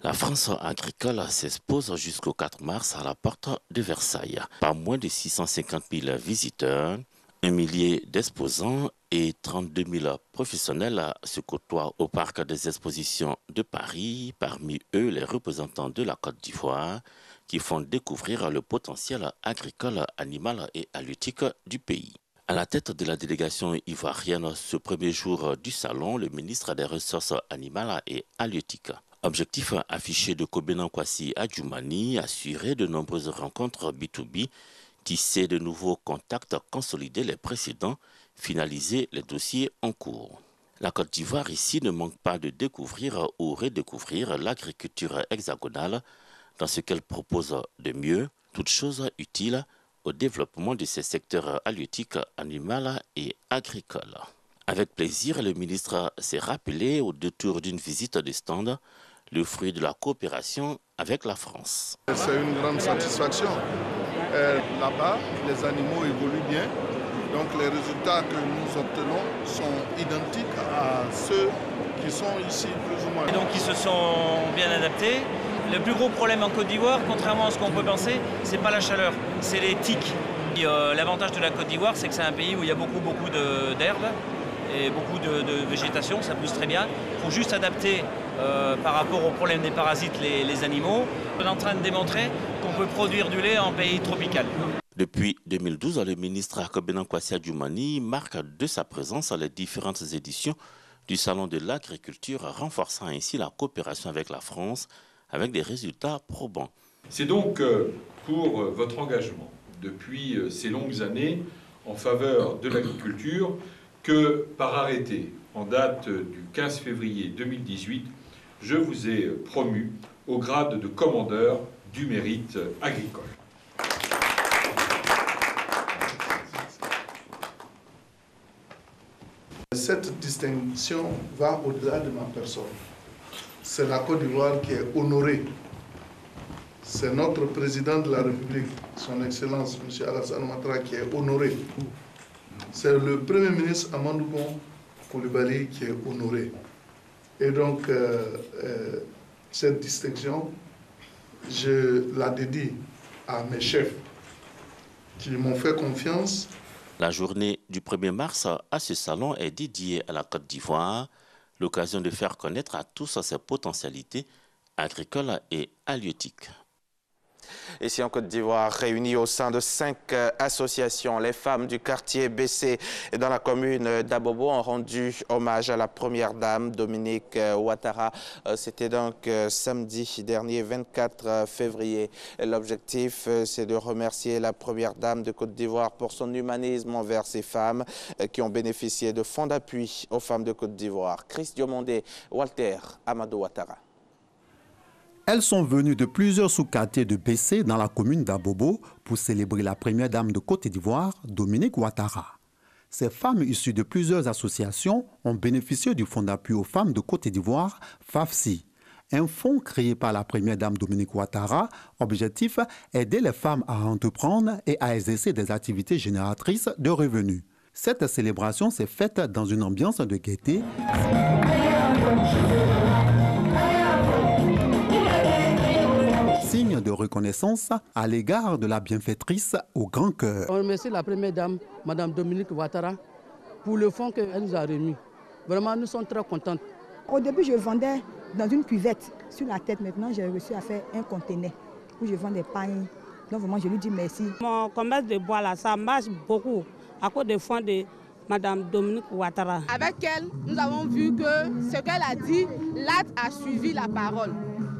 La France agricole s'expose jusqu'au 4 mars à la porte de Versailles. Par moins de 650 000 visiteurs, 1 millier d'exposants et 32 000 professionnels se côtoient au parc des expositions de Paris, parmi eux les représentants de la Côte d'Ivoire qui font découvrir le potentiel agricole, animal et halieutique du pays. À la tête de la délégation ivoirienne, ce premier jour du salon, le ministre des Ressources animales et halieutiques. Objectif affiché de Kobenan Kwasi Adjoumani, assurer de nombreuses rencontres B2B, tisser de nouveaux contacts, consolider les précédents, finaliser les dossiers en cours. La Côte d'Ivoire ici ne manque pas de découvrir ou redécouvrir l'agriculture hexagonale dans ce qu'elle propose de mieux, toutes choses utiles au développement de ces secteurs halieutiques, animal et agricole. Avec plaisir, le ministre s'est rappelé au détour d'une visite de stand le fruit de la coopération avec la France. C'est une grande satisfaction. Là-bas, les animaux évoluent bien. Donc les résultats que nous obtenons sont identiques à ceux qui sont ici plus ou moins. Et donc ils se sont bien adaptés. Le plus gros problème en Côte d'Ivoire, contrairement à ce qu'on peut penser, c'est pas la chaleur, c'est les tiques. L'avantage de la Côte d'Ivoire, c'est que c'est un pays où il y a beaucoup d'herbes et beaucoup de végétation, ça pousse très bien. Il faut juste adapter par rapport au problème des parasites les animaux. On est en train de démontrer qu'on peut produire du lait en pays tropical. Depuis 2012, le ministre Akobena Kwasi Djoumani marque de sa présence les différentes éditions du Salon de l'agriculture, renforçant ainsi la coopération avec la France avec des résultats probants. C'est donc pour votre engagement depuis ces longues années en faveur de l'agriculture que par arrêté en date du 15 février 2018, je vous ai promu au grade de commandeur du mérite agricole. Cette distinction va au-delà de ma personne. C'est la Côte d'Ivoire qui est honorée. C'est notre président de la République, son Excellence, M. Alassane Ouattara, qui est honoré. C'est le Premier ministre Amadou Bon Coulibaly qui est honoré. Et donc, cette distinction, je la dédie à mes chefs qui m'ont fait confiance. La journée du 1er mars à ce salon est dédiée à la Côte d'Ivoire, l'occasion de faire connaître à tous ses potentialités agricoles et halieutiques. Ici en Côte d'Ivoire, réunies au sein de 5 associations, les femmes du quartier Bessé dans la commune d'Abobo ont rendu hommage à la première dame, Dominique Ouattara. C'était donc samedi dernier, 24 février. L'objectif, c'est de remercier la première dame de Côte d'Ivoire pour son humanisme envers ces femmes qui ont bénéficié de fonds d'appui aux femmes de Côte d'Ivoire. Chris Diomondé, Walter Amadou Ouattara. Elles sont venues de plusieurs sous-quartiers de Bessé dans la commune d'Abobo pour célébrer la première dame de Côte d'Ivoire, Dominique Ouattara. Ces femmes issues de plusieurs associations ont bénéficié du fonds d'appui aux femmes de Côte d'Ivoire, FAFSI. Un fonds créé par la première dame Dominique Ouattara, objectif aider les femmes à entreprendre et à exercer des activités génératrices de revenus. Cette célébration s'est faite dans une ambiance de gaieté. Signe de reconnaissance à l'égard de la bienfaitrice au grand cœur. On remercie la première dame, Mme Dominique Ouattara, pour le fonds qu'elle nous a remis. Vraiment, nous sommes très contentes. Au début, je vendais dans une cuvette sur la tête. Maintenant, j'ai réussi à faire un conteneur où je vends des pains. Donc vraiment, je lui dis merci. Mon commerce de bois, là, ça marche beaucoup à cause des fonds de Mme Dominique Ouattara. Avec elle, nous avons vu que ce qu'elle a dit, l'acte a suivi la parole.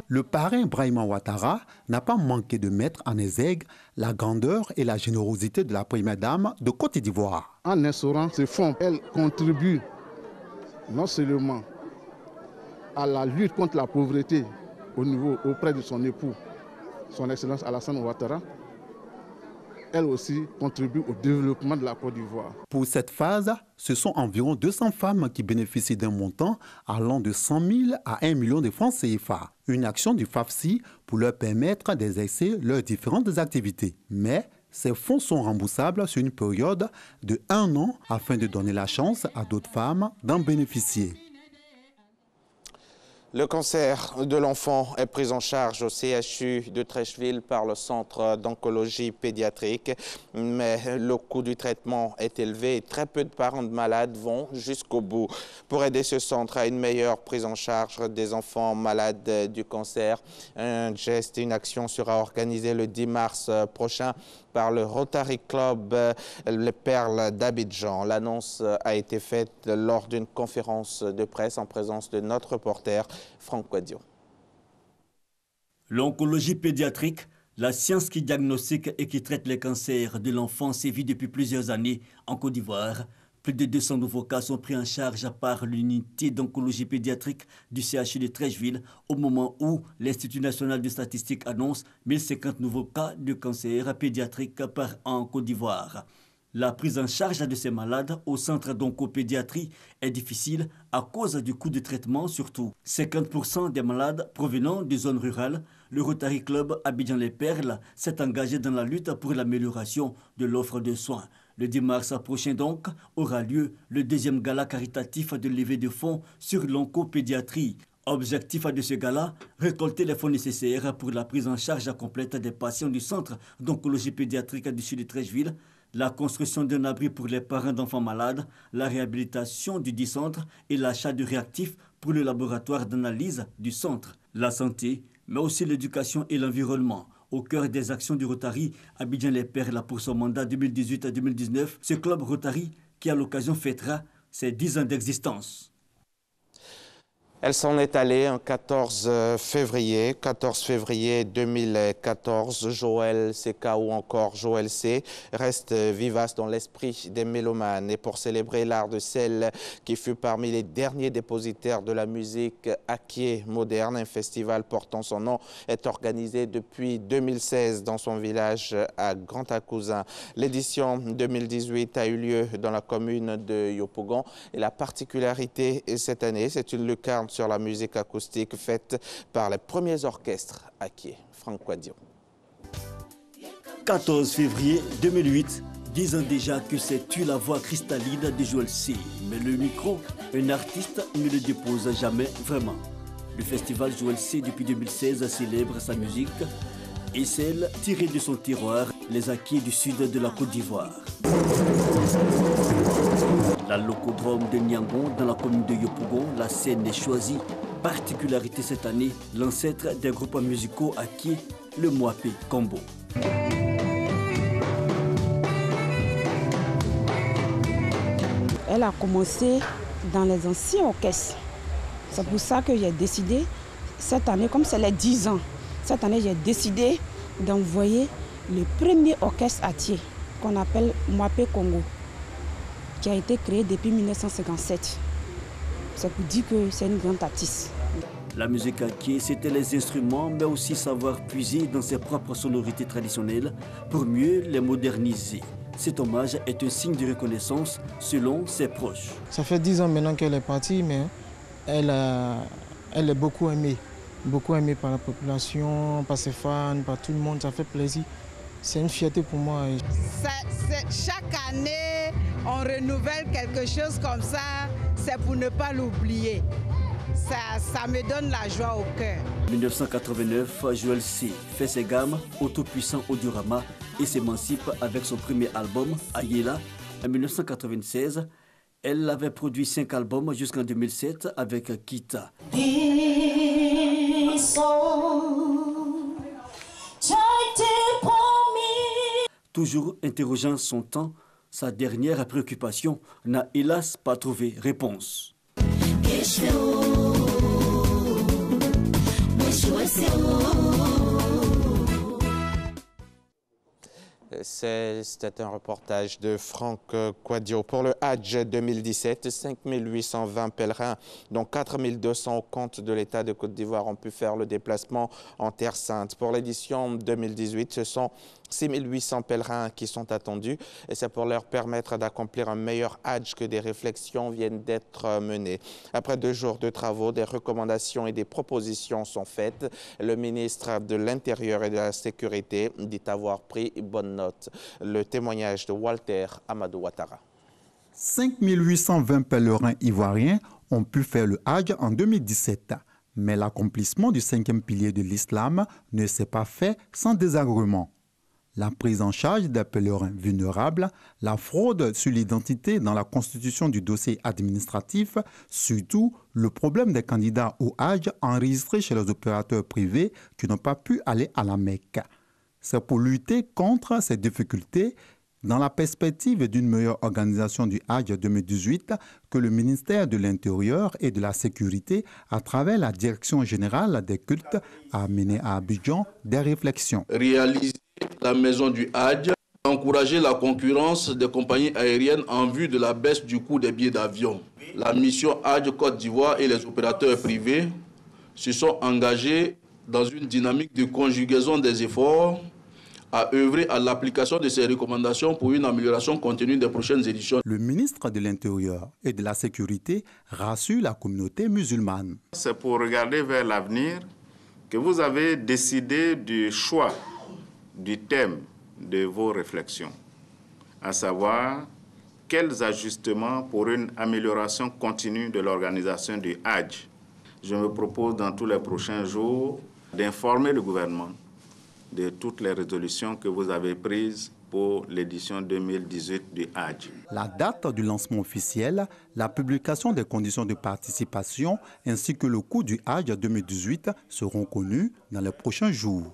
Le parrain Brahima Ouattara n'a pas manqué de mettre en exergue la grandeur et la générosité de la première dame de Côte d'Ivoire. En instaurant ce fonds, elle contribue non seulement à la lutte contre la pauvreté auprès de son époux, son Excellence Alassane Ouattara, elle aussi contribue au développement de la Côte d'Ivoire. Pour cette phase, ce sont environ 200 femmes qui bénéficient d'un montant allant de 100 000 à 1 million de francs CFA. Une action du FAFSI pour leur permettre d'exercer leurs différentes activités. Mais ces fonds sont remboursables sur une période de 1 an afin de donner la chance à d'autres femmes d'en bénéficier. Le cancer de l'enfant est pris en charge au CHU de Trècheville par le centre d'oncologie pédiatrique. Mais le coût du traitement est élevé et très peu de parents de malades vont jusqu'au bout. Pour aider ce centre à une meilleure prise en charge des enfants malades du cancer, un geste et une action sera organisée le 10 mars prochain par le Rotary Club Les Perles d'Abidjan. L'annonce a été faite lors d'une conférence de presse en présence de notre reporter Franck Quadio. L'oncologie pédiatrique, la science qui diagnostique et qui traite les cancers de l'enfant sévit depuis plusieurs années en Côte d'Ivoire. Plus de 200 nouveaux cas sont pris en charge par l'unité d'oncologie pédiatrique du CHU de Treichville au moment où l'Institut national de statistique annonce 1050 nouveaux cas de cancer pédiatrique par an en Côte d'Ivoire. La prise en charge de ces malades au centre d'oncopédiatrie est difficile à cause du coût de traitement surtout. 50% des malades provenant des zones rurales, le Rotary Club Abidjan-les-Perles s'est engagé dans la lutte pour l'amélioration de l'offre de soins. Le 10 mars prochain donc aura lieu le deuxième gala caritatif de levée de fonds sur l'oncopédiatrie. Objectif de ce gala, récolter les fonds nécessaires pour la prise en charge complète des patients du centre d'oncologie pédiatrique du sud de Treichville, la construction d'un abri pour les parents d'enfants malades, la réhabilitation du dit centre et l'achat de réactifs pour le laboratoire d'analyse du centre. La santé, mais aussi l'éducation et l'environnement. Au cœur des actions du Rotary Abidjan-les-Perles pour son mandat 2018-2019, ce club Rotary qui à l'occasion fêtera ses 10 ans d'existence. Elle s'en est allée un 14 février 2014. Joël CK ou encore Joël C reste vivace dans l'esprit des mélomanes. Et pour célébrer l'art de celle qui fut parmi les derniers dépositaires de la musique aké moderne, un festival portant son nom est organisé depuis 2016 dans son village à Grand-Acousin. L'édition 2018 a eu lieu dans la commune de Yopougon. Et la particularité cette année, c'est une lucarne sur la musique acoustique faite par les premiers orchestres aké. Franck Quadio. 14 février 2008, 10 ans déjà que c'est tu la voix cristalline de Joël C. Mais le micro, un artiste ne le dépose jamais vraiment. Le festival Joël C depuis 2016 célèbre sa musique et celle tirée de son tiroir, les aké du sud de la Côte d'Ivoire. La locodrome de Niangon, dans la commune de Yopougon, la scène est choisie. Particularité cette année, l'ancêtre des groupes musicaux aké, le Mwapé Combo. Elle a commencé dans les anciens orchestres. C'est pour ça que j'ai décidé, cette année, comme c'est les 10 ans, cette année j'ai décidé d'envoyer le premier orchestre aké qu'on appelle Mwapé Congo, qui a été créé depuis 1957. C'est pour dire que c'est une grande artiste. La musique aké, c'était les instruments, mais aussi savoir puiser dans ses propres sonorités traditionnelles pour mieux les moderniser. Cet hommage est un signe de reconnaissance selon ses proches. Ça fait 10 ans maintenant qu'elle est partie, mais elle est beaucoup aimée par la population, par ses fans, par tout le monde. Ça fait plaisir. C'est une fierté pour moi. Chaque année, on renouvelle quelque chose comme ça, c'est pour ne pas l'oublier. Ça me donne la joie au cœur. En 1989, Joël C fait ses gammes au tout-puissant Audiorama et s'émancipe avec son premier album, Ayela. En 1996, elle avait produit 5 albums jusqu'en 2007 avec Kita. Toujours interrogeant son temps, sa dernière préoccupation n'a hélas pas trouvé réponse. C'était un reportage de Franck Quadio. Pour le Hadj 2017, 5820 pèlerins, dont 4200 au compte de l'État de Côte d'Ivoire, ont pu faire le déplacement en Terre Sainte. Pour l'édition 2018, ce sont 6800 pèlerins qui sont attendus et c'est pour leur permettre d'accomplir un meilleur Hadj que des réflexions viennent d'être menées. Après 2 jours de travaux, des recommandations et des propositions sont faites. Le ministre de l'Intérieur et de la Sécurité dit avoir pris bonne note. Le témoignage de Walter Amadou Ouattara. 5820 pèlerins ivoiriens ont pu faire le Hadj en 2017. Mais l'accomplissement du 5e pilier de l'islam ne s'est pas fait sans désagrément. La prise en charge des pèlerins vulnérables, la fraude sur l'identité dans la constitution du dossier administratif, surtout le problème des candidats au Hadj enregistrés chez les opérateurs privés qui n'ont pas pu aller à la Mecque. C'est pour lutter contre ces difficultés, dans la perspective d'une meilleure organisation du Hadj 2018, que le ministère de l'Intérieur et de la Sécurité, à travers la Direction générale des cultes, a mené à Abidjan des réflexions. Réaliser la maison du Hadj Encourager la concurrence des compagnies aériennes en vue de la baisse du coût des billets d'avion. La mission Hadj Côte d'Ivoire et les opérateurs privés se sont engagés dans une dynamique de conjugaison des efforts à œuvrer à l'application de ces recommandations pour une amélioration continue des prochaines éditions. Le ministre de l'Intérieur et de la Sécurité rassure la communauté musulmane. C'est pour regarder vers l'avenir que vous avez décidé du choix du thème de vos réflexions, à savoir quels ajustements pour une amélioration continue de l'organisation du Hajj. Je me propose dans tous les prochains jours d'informer le gouvernement de toutes les résolutions que vous avez prises pour l'édition 2018 du Hajj. La date du lancement officiel, la publication des conditions de participation ainsi que le coût du Hajj 2018 seront connus dans les prochains jours.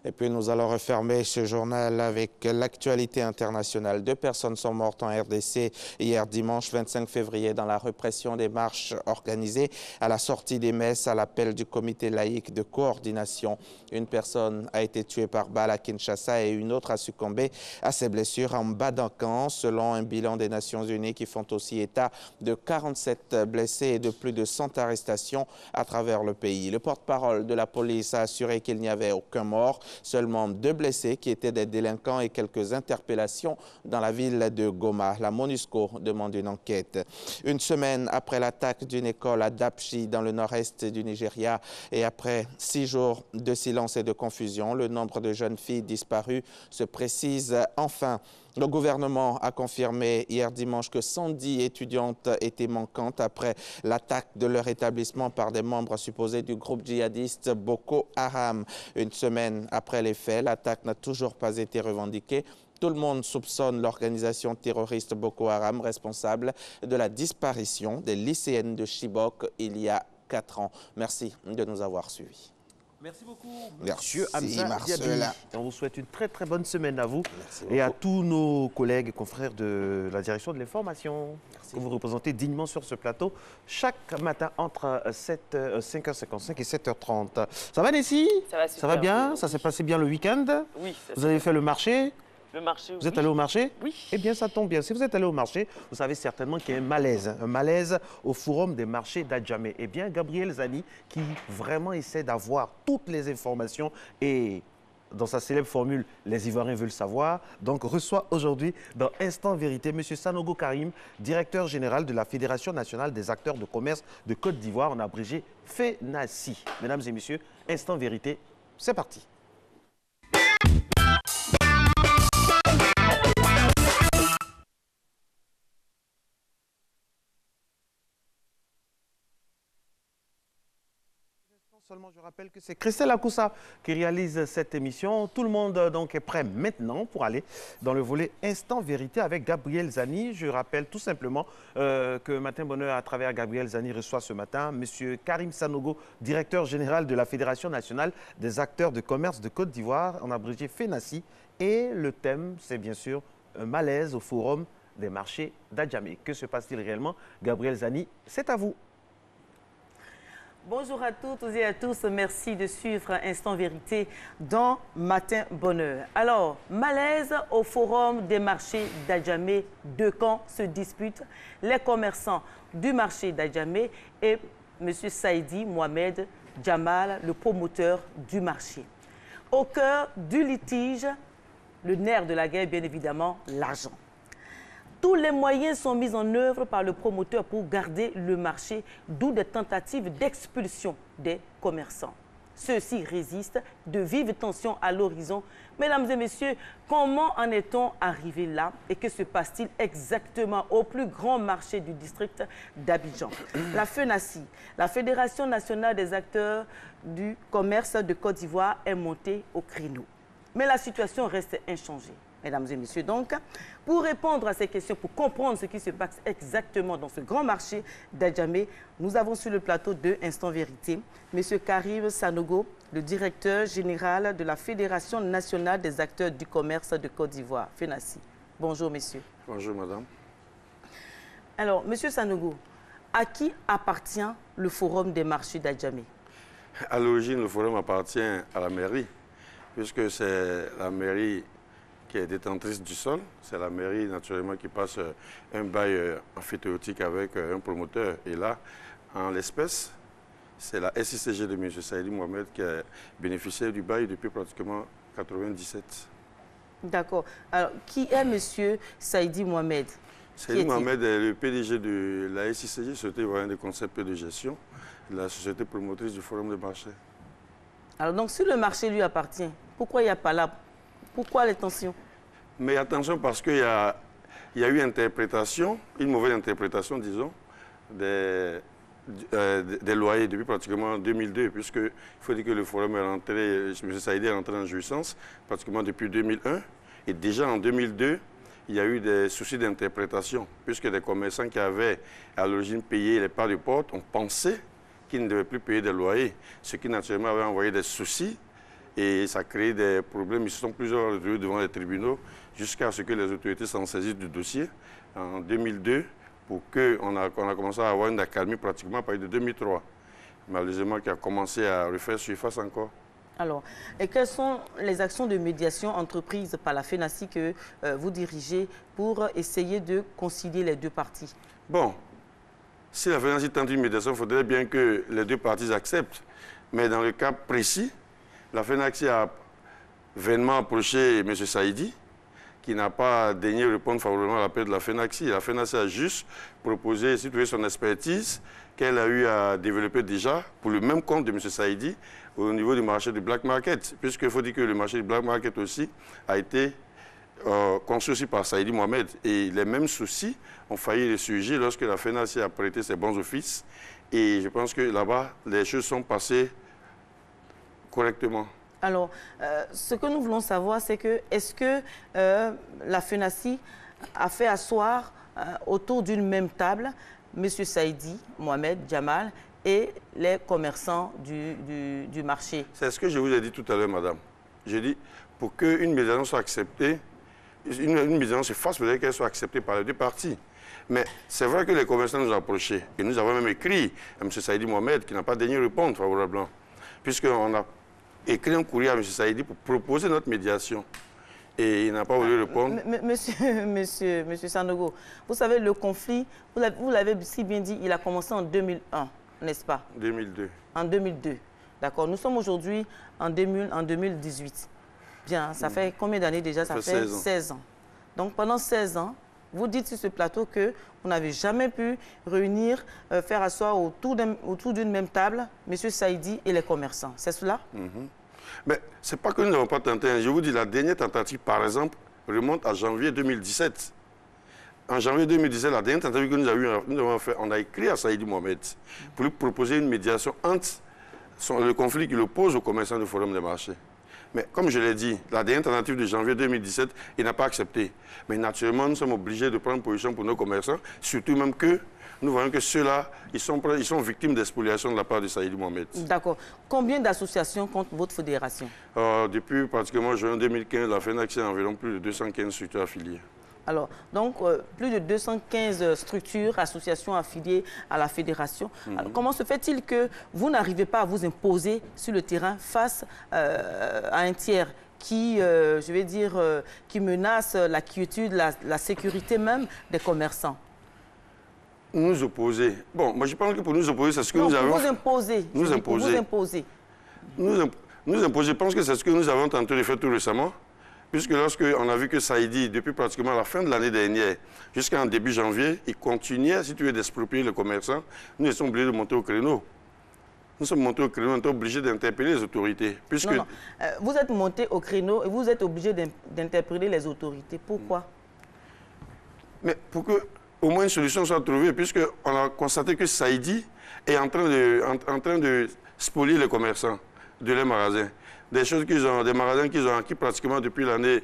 Et puis nous allons refermer ce journal avec l'actualité internationale. 2 personnes sont mortes en RDC hier dimanche 25 février dans la répression des marches organisées à la sortie des messes à l'appel du comité laïque de coordination. Une personne a été tuée par balle à Kinshasa et une autre a succombé à ses blessures en Badankan, selon un bilan des Nations Unies qui font aussi état de 47 blessés et de plus de 100 arrestations à travers le pays. Le porte-parole de la police a assuré qu'il n'y avait aucun mort. Seulement 2 blessés qui étaient des délinquants et quelques interpellations dans la ville de Goma. La MONUSCO demande une enquête. Une semaine après l'attaque d'une école à Dapchi dans le nord-est du Nigeria et après 6 jours de silence et de confusion, le nombre de jeunes filles disparues se précise enfin. Le gouvernement a confirmé hier dimanche que 110 étudiantes étaient manquantes après l'attaque de leur établissement par des membres supposés du groupe djihadiste Boko Haram. Une semaine après les faits, l'attaque n'a toujours pas été revendiquée. Tout le monde soupçonne l'organisation terroriste Boko Haram responsable de la disparition des lycéennes de Chibok il y a 4 ans. Merci de nous avoir suivis. Merci beaucoup, Monsieur Hamza Diaby. On vous souhaite une très très bonne semaine à vous et à tous nos collègues et confrères de la direction de l'information que vous représentez dignement sur ce plateau chaque matin entre 5h55 et 7h30. Ça va, Nessie? Ça va super. Ça va bien? Ça s'est passé bien le week-end? Oui. Vous avez fait le marché? Le marché, vous êtes allé au marché? Oui. Eh bien, ça tombe bien. Si vous êtes allé au marché, vous savez certainement qu'il y a un malaise au Forum des marchés d'Adjamé. Eh bien, Gabriel Zani, qui vraiment essaie d'avoir toutes les informations et dans sa célèbre formule « Les Ivoiriens veulent savoir », donc reçoit aujourd'hui dans Instant Vérité M. Sanogo Karim, directeur général de la Fédération nationale des acteurs de commerce de Côte d'Ivoire, en abrégé FENACI. Mesdames et messieurs, Instant Vérité, c'est parti. Seulement, je rappelle que c'est Christelle Akoussa qui réalise cette émission. Tout le monde donc est prêt maintenant pour aller dans le volet Instant Vérité avec Gabriel Zani. Je rappelle tout simplement que Matin Bonheur, à travers Gabriel Zani, reçoit ce matin M. Karim Sanogo, directeur général de la Fédération nationale des acteurs de commerce de Côte d'Ivoire, en abrégé FENACI. Et le thème, c'est bien sûr un malaise au Forum des marchés d'Adjamé. Que se passe-t-il réellement? Gabriel Zani, c'est à vous. Bonjour à toutes et à tous. Merci de suivre Instant Vérité dans Matin Bonheur. Alors, malaise au Forum des marchés d'Adjamé. 2 camps se disputent. Les commerçants du marché d'Adjamé et M. Saïdi Mohamed Djamal, le promoteur du marché. Au cœur du litige, le nerf de la guerre, bien évidemment, l'argent. Tous les moyens sont mis en œuvre par le promoteur pour garder le marché, d'où des tentatives d'expulsion des commerçants. Ceux-ci résistent, de vives tensions à l'horizon. Mesdames et messieurs, comment en est-on arrivé là et que se passe-t-il exactement au plus grand marché du district d'Abidjan? La FENACI, la Fédération nationale des acteurs du commerce de Côte d'Ivoire, est montée au créneau. Mais la situation reste inchangée. Mesdames et messieurs, donc, pour répondre à ces questions, pour comprendre ce qui se passe exactement dans ce grand marché d'Adjamé, nous avons sur le plateau de Instant Vérité M. Karim Sanogo, le directeur général de la Fédération nationale des acteurs du commerce de Côte d'Ivoire, FENACI. Bonjour, messieurs. Bonjour, madame. Alors, M. Sanogo, à qui appartient le Forum des marchés d'Adjamé? À l'origine, le forum appartient à la mairie. puisque c'est la mairie qui est détentrice du sol. C'est la mairie, naturellement, qui passe un bail amphithéotique avec un promoteur. Et là, en l'espèce, c'est la SICG de M. Saïdi Mohamed qui a bénéficié du bail depuis pratiquement 1997. D'accord. Alors, qui est M. Saïdi Mohamed? Saïdi Mohamed est le PDG de la SICG, Société Ivoirienne de concepts de gestion, la société promotrice du Forum de marché. Alors, donc, si le marché lui appartient, pourquoi il n'y a pas là? Pourquoi les tensions? Mais attention, parce qu'il y a eu interprétation, une mauvaise interprétation, disons, des loyers depuis pratiquement 2002, puisqu'il faut dire que le forum est rentré, M. Saïdi est rentré en jouissance pratiquement depuis 2001. Et déjà en 2002, il y a eu des soucis d'interprétation, puisque des commerçants qui avaient à l'origine payé les parts de porte ont pensé qu'ils ne devaient plus payer des loyers, ce qui naturellement avait envoyé des soucis et ça a créé des problèmes. Ils se sont plusieurs retrouvés devant les tribunaux jusqu'à ce que les autorités s'en saisissent du dossier en 2002 pour qu'on a commencé à avoir une accalmie pratiquement à partir de 2003. Malheureusement, qui a commencé à refaire surface encore. Alors, et quelles sont les actions de médiation entreprises par la FENACI que vous dirigez pour essayer de concilier les deux parties? Bon, si la FENACI tente une médiation, il faudrait bien que les deux parties acceptent. Mais dans le cas précis, la FENACI a vainement approché M. Saïdi, qui n'a pas daigné répondre favorablement à l'appel de la FENACI. La FENACI a juste proposé, si vous voulez, son expertise qu'elle a eu à développer déjà pour le même compte de M. Saïdi au niveau du marché du black market, puisqu'il faut dire que le marché du black market aussi a été conçu aussi par Saïdi Mohamed. Et les mêmes soucis ont failli ressurgir lorsque la FENACI a prêté ses bons offices. Et je pense que là-bas, les choses sont passées correctement. Alors, ce que nous voulons savoir, c'est que est-ce que la FENACI a fait asseoir autour d'une même table M. Saïdi Mohamed Jamal et les commerçants du marché? C'est ce que je vous ai dit tout à l'heure, madame. J'ai dit, pour qu'une médiation soit acceptée, une médiation se fasse, il faudrait qu'elle soit acceptée par les deux parties. Mais c'est vrai que les commerçants nous ont approchés. Et nous avons même écrit à M. Saïdi Mohamed qui n'a pas daigné répondre favorablement. Puisqu'on a écrit un courrier à M. Saïdi pour proposer notre médiation. Et il n'a pas voulu répondre. Monsieur Sanogo, vous savez, le conflit, vous l'avez si bien dit, il a commencé en 2001, n'est-ce pas? 2002. En 2002. D'accord. Nous sommes aujourd'hui en 2018. Bien, ça fait combien d'années déjà? Ça fait 16 ans. Donc pendant 16 ans, vous dites sur ce plateau qu'on n'avait jamais pu réunir, faire asseoir autour d'une même table M. Saïdi et les commerçants. C'est cela? Mais ce n'est pas que nous n'avons pas tenté. Je vous dis, la dernière tentative, par exemple, remonte à janvier 2017. En janvier 2017, la dernière tentative que nous avons fait, on a écrit à Saïdi Mohamed pour lui proposer une médiation entre le conflit qu'il oppose aux commerçants du Forum des marchés. Mais comme je l'ai dit, la dernière tentative de janvier 2017, il n'a pas accepté. Mais naturellement, nous sommes obligés de prendre position pour nos commerçants, surtout même que nous voyons que ceux-là, ils sont victimes d'expoliation de la part de Saïdi Mohamed. D'accord. Combien d'associations compte votre fédération? Depuis pratiquement juin 2015, la FENACI a environ plus de 215 structures affiliées. Alors, donc, plus de 215 structures, associations affiliées à la fédération. Alors, comment se fait-il que vous n'arrivez pas à vous imposer sur le terrain face à un tiers qui, je vais dire, qui menace la quiétude, la sécurité même des commerçants? Nous opposer. Bon, moi je pense que pour nous opposer, c'est ce que nous avons... Vous imposer. Nous imposer. Vous imposer. Nous imposer, je pense que c'est ce que nous avons tenté de faire tout récemment. Puisque lorsqu'on a vu que Saïdi, depuis pratiquement la fin de l'année dernière, jusqu'en début janvier, il continuait, si tu veux, d'exproprier les commerçants, nous sommes obligés de monter au créneau. Nous sommes montés au créneau, on est obligés d'interpeller les autorités. Puisque... Non. Vous êtes monté au créneau et vous êtes obligés d'interpeller les autorités. Pourquoi? Mais pour que au moins une solution soit trouvée, puisqu'on a constaté que Saïdi est en train de spolier les commerçants de leurs magasins. Des magasins qu'ils ont acquis pratiquement depuis l'année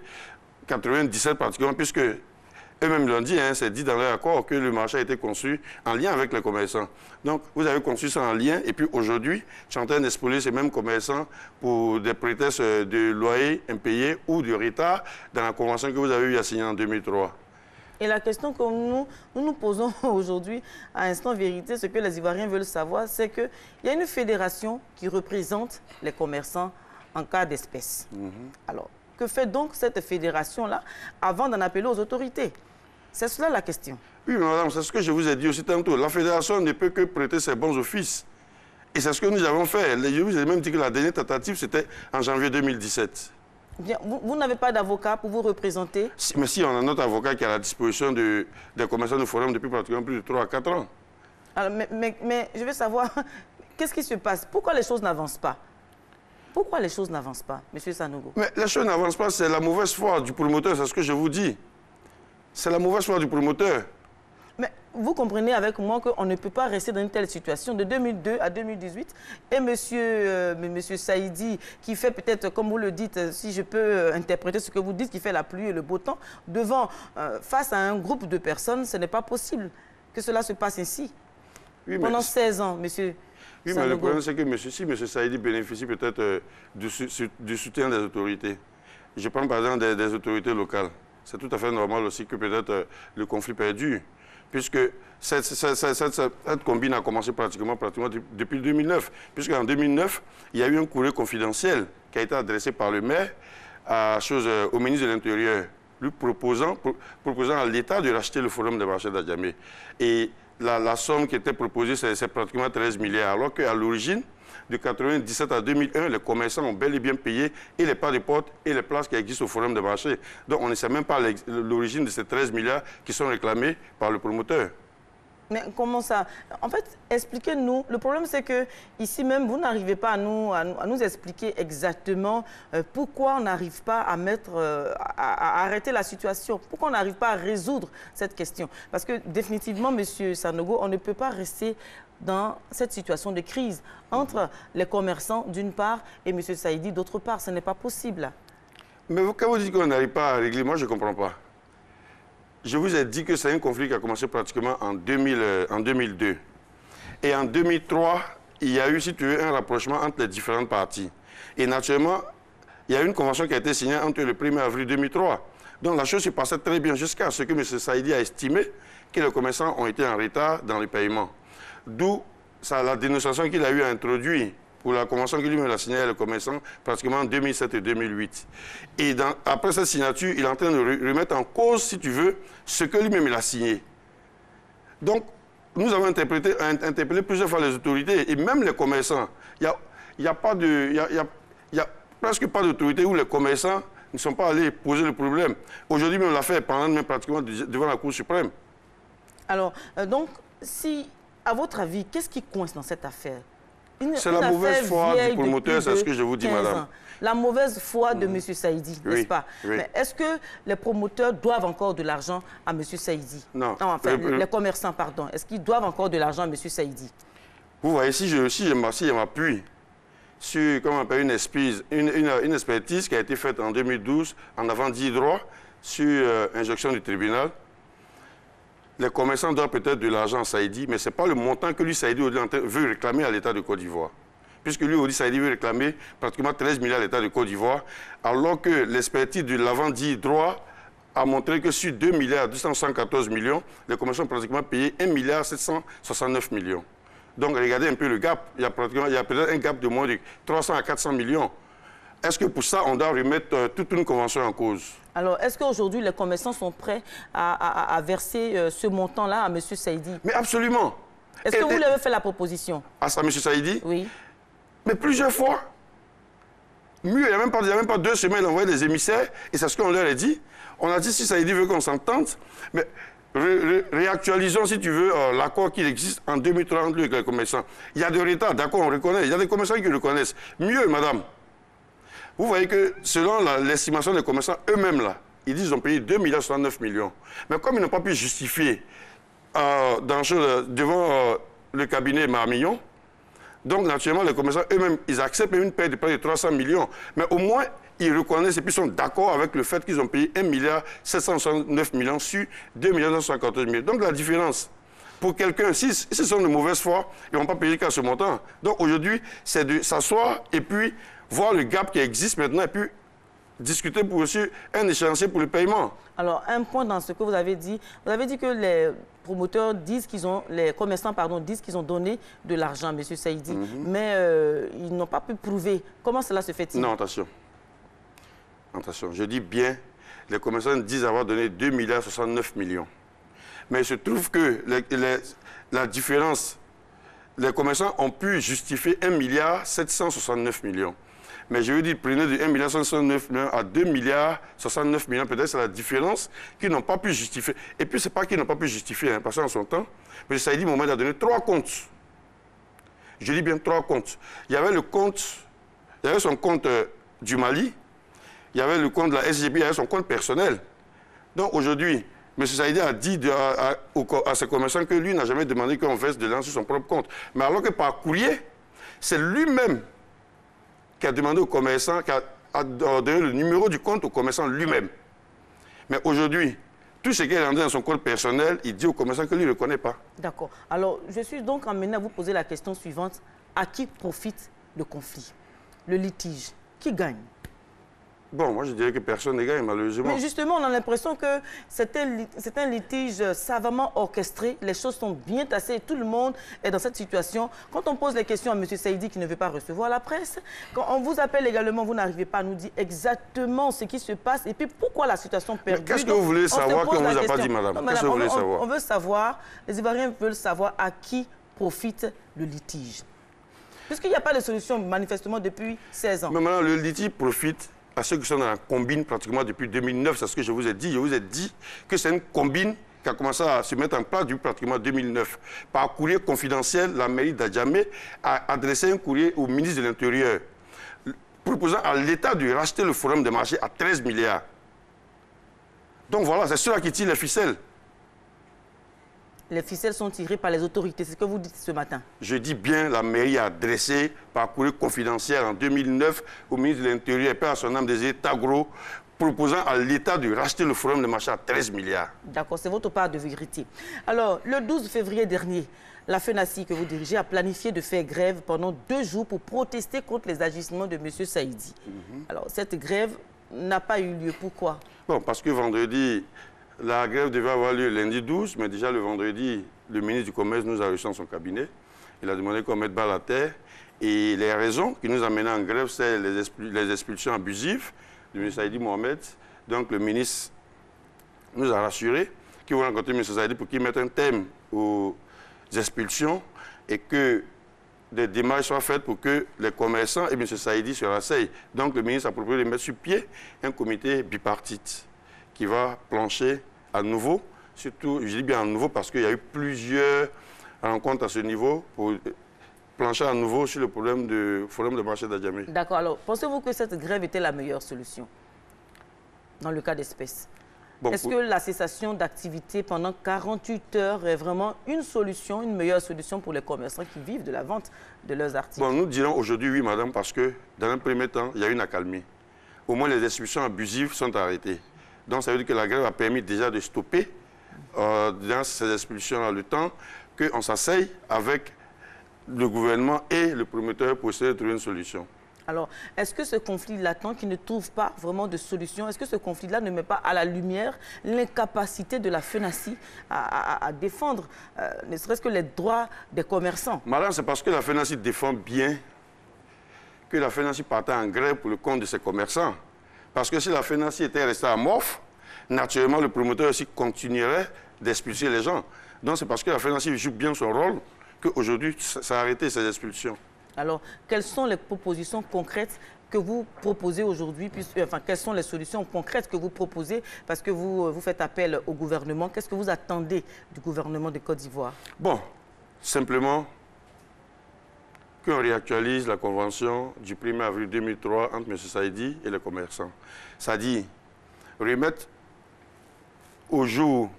97 pratiquement, puisque eux-mêmes l'ont dit, c'est dit dans leur accord que le marché a été conçu en lien avec les commerçants. Donc, vous avez conçu ça en lien, et puis aujourd'hui, je suis en train d'exposer ces mêmes commerçants pour des prétextes de loyer impayés ou de retard dans la convention que vous avez eu à signer en 2003. Et la question que nous posons aujourd'hui à Instant Vérité, ce que les Ivoiriens veulent savoir, c'est qu'il y a une fédération qui représente les commerçants en cas d'espèce. Alors, que fait donc cette fédération-là avant d'en appeler aux autorités? C'est cela la question. Oui, mais madame, c'est ce que je vous ai dit aussi tantôt. La fédération ne peut que prêter ses bons offices. Et c'est ce que nous avons fait. Je vous ai même dit que la dernière tentative, c'était en janvier 2017. Bien, vous n'avez pas d'avocat pour vous représenter? Mais si, on a notre avocat qui est à la disposition des commerçants du forum depuis pratiquement plus de 3 à 4 ans. Alors, mais je veux savoir, qu'est-ce qui se passe? Pourquoi les choses n'avancent pas? Pourquoi les choses n'avancent pas, M. Sanogo? Mais les choses n'avancent pas, c'est la mauvaise foi du promoteur, c'est ce que je vous dis. C'est la mauvaise foi du promoteur. Mais vous comprenez avec moi qu'on ne peut pas rester dans une telle situation de 2002 à 2018. Et monsieur Saïdi, qui fait peut-être, comme vous le dites, si je peux interpréter ce que vous dites, qui fait la pluie et le beau temps, face à un groupe de personnes, ce n'est pas possible que cela se passe ainsi. Oui, pendant 16 ans, monsieur Oui, mais le problème, c'est que si M. Saïdi bénéficie peut-être du soutien des autorités, je prends par exemple des autorités locales, c'est tout à fait normal aussi que peut-être le conflit perdure. Puisque cette combine a commencé pratiquement depuis 2009. Puisqu'en 2009, il y a eu un courrier confidentiel qui a été adressé par le maire au ministre de l'Intérieur, lui proposant à l'État de racheter le forum des marchés d'Adjamé. Et la somme qui était proposée, c'est pratiquement 13 milliards, alors qu'à l'origine, de 1997 à 2001, les commerçants ont bel et bien payé et les parts de porte et les places qui existent au forum de marché. Donc on ne sait même pas l'origine de ces 13 milliards qui sont réclamés par le promoteur. Mais comment ça? En fait, expliquez-nous. Le problème, c'est que ici même, vous n'arrivez pas à nous expliquer exactement pourquoi on n'arrive pas à arrêter la situation. Pourquoi on n'arrive pas à résoudre cette question? Parce que définitivement, M. Sanogo, on ne peut pas rester dans cette situation de crise entre les commerçants d'une part et M. Saïdi d'autre part. Ce n'est pas possible. Mais quand vous dites qu'on n'arrive pas à régler, moi je ne comprends pas. Je vous ai dit que c'est un conflit qui a commencé pratiquement en 2002. Et en 2003, il y a eu, si tu veux, un rapprochement entre les différentes parties. Et naturellement, il y a eu une convention qui a été signée entre le 1er avril 2003. Donc la chose se passait très bien jusqu'à ce que M. Saïdi a estimé que les commerçants ont été en retard dans le paiement. D'où la dénonciation qu'il a eu à introduire pour la convention qu'il lui a signée avec les commerçants pratiquement en 2007 et 2008. Et après cette signature, il est en train de remettre en cause, si tu veux, ce que lui-même a signé. Donc, nous avons interpellé plusieurs fois les autorités et même les commerçants. Il y a presque pas d'autorité où les commerçants ne sont pas allés poser le problème. Aujourd'hui, on l'a fait pendant même pratiquement devant la Cour suprême. Alors, donc, si... À votre avis, qu'est-ce qui coince dans cette affaire? C'est la mauvaise foi du promoteur, c'est ce que je vous dis, madame. La mauvaise foi de M. Saïdi, oui, n'est-ce pas? Oui. Mais est-ce que les promoteurs doivent encore de l'argent à M. Saïdi? Non. Enfin, les commerçants, pardon. Est-ce qu'ils doivent encore de l'argent à M. Saïdi? Vous voyez, si je m'appuie sur une expertise qui a été faite en 2012, en avant-dit droit, sur injonction du tribunal, les commerçants doivent peut-être de l'argent à Saïdi, mais ce n'est pas le montant que lui, Saïdi, veut réclamer à l'État de Côte d'Ivoire. Puisque lui, Saïdi, veut réclamer pratiquement 13 milliards à l'État de Côte d'Ivoire, alors que l'expertise de l'avant-dit droit a montré que sur 2 milliards 214 millions, les commerçants ont pratiquement payé 1 milliard 769 millions. Donc regardez un peu le gap. Il y a peut-être un gap de moins de 300 à 400 millions. Est-ce que pour ça, on doit remettre toute une convention en cause? Alors, est-ce qu'aujourd'hui, les commerçants sont prêts à verser ce montant-là à M. Saïdi? Mais absolument. Est-ce que vous lui avez fait la proposition? À ça, M. Saïdi? Oui. Mais plusieurs fois. Mieux, il n'y a même pas 2 semaines, on envoyé des émissaires, et c'est ce qu'on leur a dit. On a dit, si Saïdi veut qu'on s'entende, mais réactualisons, si tu veux, l'accord qui existe en 2003 entre les commerçants. Il y a des retards, d'accord, on reconnaît. Il y a des commerçants qui reconnaissent. Mieux, madame. Vous voyez que selon l'estimation des commerçants eux-mêmes, là, ils disent qu'ils ont payé 2 milliards 69 millions. Mais comme ils n'ont pas pu justifier devant le cabinet Marmillon, donc naturellement les commerçants eux-mêmes, ils acceptent une paie de près de 300 millions. Mais au moins, ils reconnaissent et puis sont d'accord avec le fait qu'ils ont payé 1 milliard 769 millions sur 2 milliards 914 millions. Donc la différence, pour quelqu'un, si ce sont de mauvaise foi, ils ne vont pas payer qu'à ce montant. Donc aujourd'hui, c'est de s'asseoir et puis voir le gap qui existe maintenant et puis discuter pour aussi un échéancier pour le paiement. Alors, un point dans ce que vous avez dit que les promoteurs disent qu'ils ont, les commerçants, pardon, disent qu'ils ont donné de l'argent, M. Saïdi, mais ils n'ont pas pu prouver. Comment cela se fait-il? Non, attention. Attention, je dis bien, les commerçants disent avoir donné 2,69 milliards. Mais il se trouve que la différence, les commerçants ont pu justifier 1,769 milliards. Mais je veux dire, prenez de 1,169 milliard à 2,069 milliards, peut-être c'est la différence qu'ils n'ont pas pu justifier. Et puis, ce n'est pas qu'ils n'ont pas pu justifier, hein, parce qu'en son temps, M. Saïdi Mohamed a donné 3 comptes. Je dis bien 3 comptes. Il y avait le compte, il y avait son compte du Mali, il y avait le compte de la SGP, il y avait son compte personnel. Donc aujourd'hui, M. Saïdi a dit à ses commerçants que lui n'a jamais demandé qu'on verse de l'argent sur son propre compte. Mais alors que par courrier, c'est lui-même qui a demandé au commerçant, qui a donné le numéro du compte au commerçant lui-même. Mais aujourd'hui, tout ce qu'il a rendu dans son compte personnel, il dit au commerçant que lui ne le connaît pas. D'accord. Alors, je suis donc amené à vous poser la question suivante. À qui profite le conflit, le litige? Qui gagne? Bon, moi je dirais que personne ne gagne, malheureusement. Mais justement, on a l'impression que c'est un litige savamment orchestré. Les choses sont bien tassées et tout le monde est dans cette situation. Quand on pose les questions à M. Saïdi qui ne veut pas recevoir la presse, quand on vous appelle également, vous n'arrivez pas à nous dire exactement ce qui se passe et puis pourquoi la situation perdure. Qu'est-ce que vous voulez savoir qu'on ne vous a pas dit, madame? Qu'est-ce que vous voulez savoir? On veut savoir, les Ivoiriens veulent savoir à qui profite le litige. Puisqu'il n'y a pas de solution manifestement depuis 16 ans. Mais maintenant, le litige profite à ceux qui sont dans la combine pratiquement depuis 2009, c'est ce que je vous ai dit. Je vous ai dit que c'est une combine qui a commencé à se mettre en place depuis pratiquement 2009. Par courrier confidentiel, la mairie d'Adjamé a adressé un courrier au ministre de l'Intérieur proposant à l'État de racheter le forum des marchés à 13 milliards. Donc voilà, c'est ceux-là qui tirent les ficelles. Les ficelles sont tirées par les autorités, c'est ce que vous dites ce matin. Je dis bien, la mairie a adressé par courrier confidentiel en 2009 au ministre de l'Intérieur et par son âme des États gros, proposant à l'État de racheter le forum de marché à 13 milliards. D'accord, c'est votre part de vérité. Alors, le 12 février dernier, la FENACI que vous dirigez a planifié de faire grève pendant 2 jours pour protester contre les agissements de M. Saïdi. Alors, cette grève n'a pas eu lieu. Pourquoi? Bon, parce que vendredi, la grève devait avoir lieu lundi 12, mais déjà le vendredi, le ministre du Commerce nous a reçus dans son cabinet. Il a demandé qu'on mette balle à terre. Et les raisons qui nous amènent en grève, c'est les expulsions abusives du ministre Saïdi Mohamed. Donc le ministre nous a rassurés qu'il va rencontrer M. Saïdi pour qu'il mette un thème aux expulsions et que des démarches soient faites pour que les commerçants et M. Saïdi se rasseyent. Donc le ministre a proposé de mettre sur pied un comité bipartite qui va plancher à nouveau, surtout, je dis bien à nouveau parce qu'il y a eu plusieurs rencontres à ce niveau pour plancher à nouveau sur le problème du forum de marché d'Adjamé. D'accord. Alors, pensez-vous que cette grève était la meilleure solution dans le cas d'espèce? Bon, est-ce que la cessation d'activité pendant 48 heures est vraiment une solution, une meilleure solution pour les commerçants qui vivent de la vente de leurs articles? Bon, nous dirons aujourd'hui oui, madame, parce que dans un premier temps, il y a une accalmie. Au moins, les expulsions abusives sont arrêtées. Donc, ça veut dire que la grève a permis déjà de stopper dans ces expulsions-là le temps qu'on s'asseye avec le gouvernement et le promoteur pour essayer de trouver une solution. Alors, est-ce que ce conflit latent qui ne trouve pas vraiment de solution, est-ce que ce conflit-là ne met pas à la lumière l'incapacité de la FENACI à défendre ne serait-ce que les droits des commerçants? Madame, c'est parce que la FENACI défend bien que la FENACI partait en grève pour le compte de ses commerçants. Parce que si la FENACI était restée amorphe, naturellement, le promoteur aussi continuerait d'expulser les gens. Donc, c'est parce que la FENACI joue bien son rôle qu'aujourd'hui, ça a arrêté ces expulsions. Alors, quelles sont les propositions concrètes que vous proposez aujourd'hui? Enfin, quelles sont les solutions concrètes que vous proposez? Parce que vous faites appel au gouvernement. Qu'est-ce que vous attendez du gouvernement de Côte d'Ivoire? Bon, simplement qu'on réactualise la convention du 1er avril 2003 entre M. Saïdi et les commerçants. C'est-à-dire remettre au jour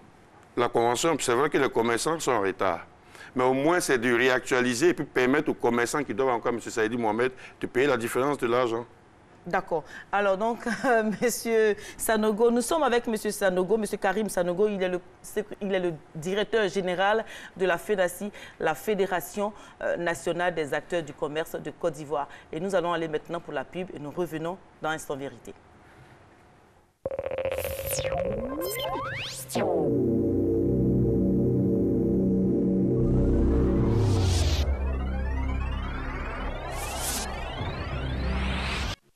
la convention. C'est vrai que les commerçants sont en retard. Mais au moins, c'est de réactualiser et puis permettre aux commerçants qui doivent encore M. Saïdi Mohamed de payer la différence de l'argent. D'accord. Alors donc, M. Sanogo, nous sommes avec M. Sanogo, M. Karim Sanogo, il est le directeur général de la FENACI, la Fédération nationale des acteurs du commerce de Côte d'Ivoire. Et nous allons aller maintenant pour la pub et nous revenons dans Instant Vérité.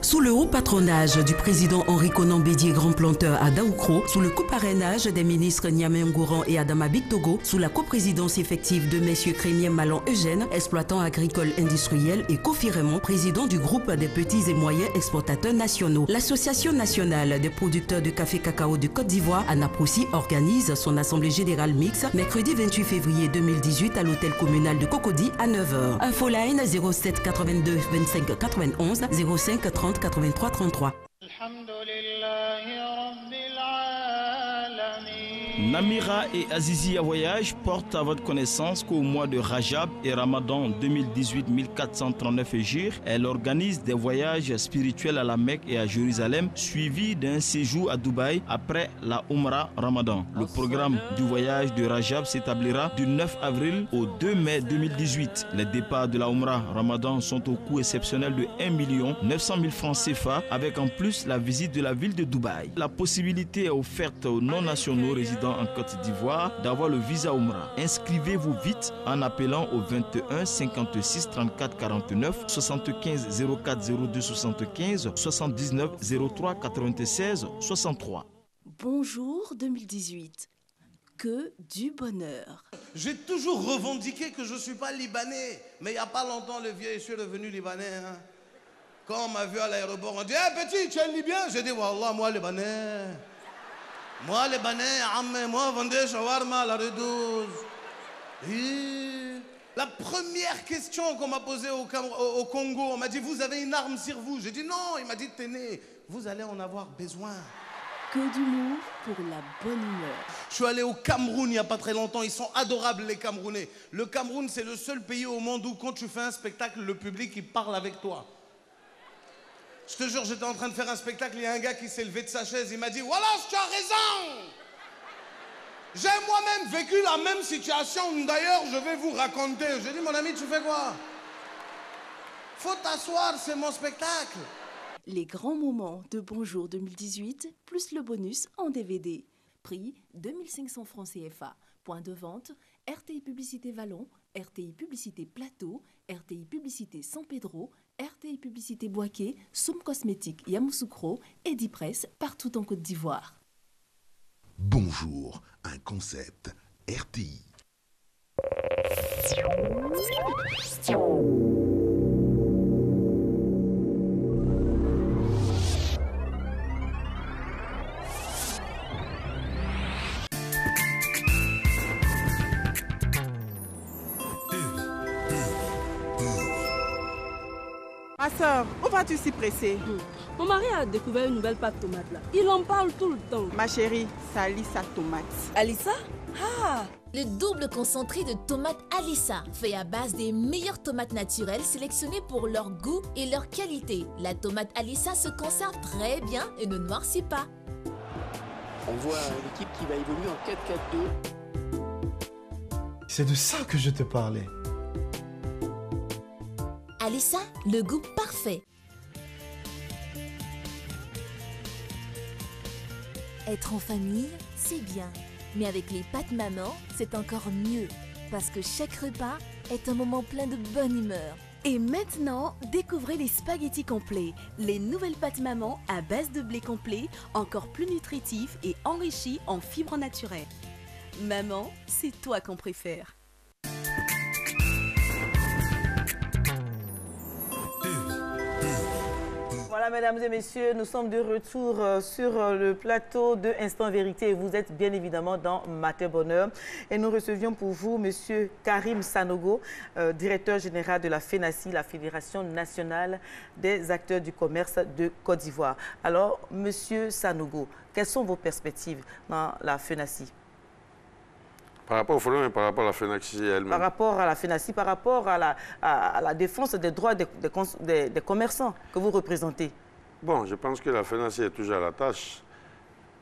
Sous le haut patronage du président Henri Konan Bédié, grand planteur à Daoukro, sous le coparrainage des ministres Niamé Ngouran et Adama Bitogo, sous la coprésidence effective de messieurs Crémier Malan Eugène, exploitant agricole industriel, et Kofi Raymond, président du groupe des petits et moyens exportateurs nationaux. L'Association nationale des producteurs de café cacao de Côte d'Ivoire, ANAPROSI, organise son assemblée générale mixte mercredi 28 février 2018 à l'hôtel communal de Cocody à 9h. Infoline 07 82 25 91 05 30 83 33. Namira et Azizi à Voyage portent à votre connaissance qu'au mois de Rajab et Ramadan 2018 1439 Hégire, elle organise des voyages spirituels à la Mecque et à Jérusalem, suivis d'un séjour à Dubaï après la Umrah Ramadan. Le programme du voyage de Rajab s'établira du 9 avril au 2 mai 2018. Les départs de la Umrah Ramadan sont au coût exceptionnel de 1 900 000 francs CFA, avec en plus la visite de la ville de Dubaï. La possibilité est offerte aux non-nationaux résidant en Côte d'Ivoire d'avoir le visa Umrah. Inscrivez-vous vite en appelant au 21 56 34 49 75 04 02 75 79 03 96 63. Bonjour 2018. Que du bonheur. J'ai toujours revendiqué que je ne suis pas libanais. Mais il n'y a pas longtemps, le vieux est devenu libanais. Hein. Quand on m'a vu à l'aéroport, on dit « Hey petit, tu es libyen ?» J'ai dit « Wallah, moi libanais. Moi libanais, moi vendais shawarma à la rue 12. » La première question qu'on m'a posée au Congo, on m'a dit « Vous avez une arme sur vous ?» J'ai dit « Non. » Il m'a dit « Tenez, vous allez en avoir besoin. » Que d'humour pour la bonne humeur. Je suis allé au Cameroun il n'y a pas très longtemps. Ils sont adorables, les Camerounais. Le Cameroun, c'est le seul pays au monde où quand tu fais un spectacle, le public, il parle avec toi. Je te jure, j'étais en train de faire un spectacle, il y a un gars qui s'est levé de sa chaise, il m'a dit « Voilà, tu as raison. J'ai moi-même vécu la même situation. D'ailleurs, je vais vous raconter. » J'ai dit « Mon ami, tu fais quoi? Faut t'asseoir, c'est mon spectacle. » Les grands moments de Bonjour 2018, plus le bonus en DVD. Prix 2500 francs CFA. Point de vente, RTI Publicité Vallon, RTI Publicité Plateau, RTI Publicité San Pedro, RTI Publicité Boaké, Soum Cosmétique Yamoussoukro, Edipresse partout en Côte d'Ivoire. Bonjour, un concept RTI. Ma soeur, où vas-tu si pressée? Mon mari a découvert une nouvelle pâte tomate là. Il en parle tout le temps. Ma chérie, c'est Alissa tomate. Alissa? Ah! Le double concentré de tomates Alissa, fait à base des meilleures tomates naturelles sélectionnées pour leur goût et leur qualité. La tomate Alissa se conserve très bien et ne noircit pas. On voit l'équipe qui va évoluer en 4-4-2. C'est de ça que je te parlais. Alissa, le goût parfait. Être en famille, c'est bien. Mais avec les pâtes maman, c'est encore mieux. Parce que chaque repas est un moment plein de bonne humeur. Et maintenant, découvrez les spaghettis complets. Les nouvelles pâtes maman à base de blé complet, encore plus nutritifs et enrichis en fibres naturelles. Maman, c'est toi qu'on préfère. Voilà, mesdames et messieurs, nous sommes de retour sur le plateau de Instant Vérité et vous êtes bien évidemment dans Matin Bonheur. Et nous recevions pour vous monsieur Karim Sanogo, directeur général de la FENACI, la Fédération nationale des acteurs du commerce de Côte d'Ivoire. Alors, monsieur Sanogo, quelles sont vos perspectives dans la FENACI? Par rapport au forum et par rapport à la FENACI elle-même. Par rapport à la FENACI, par rapport à la défense des droits des commerçants que vous représentez. Bon, je pense que la FENACI est toujours à la tâche.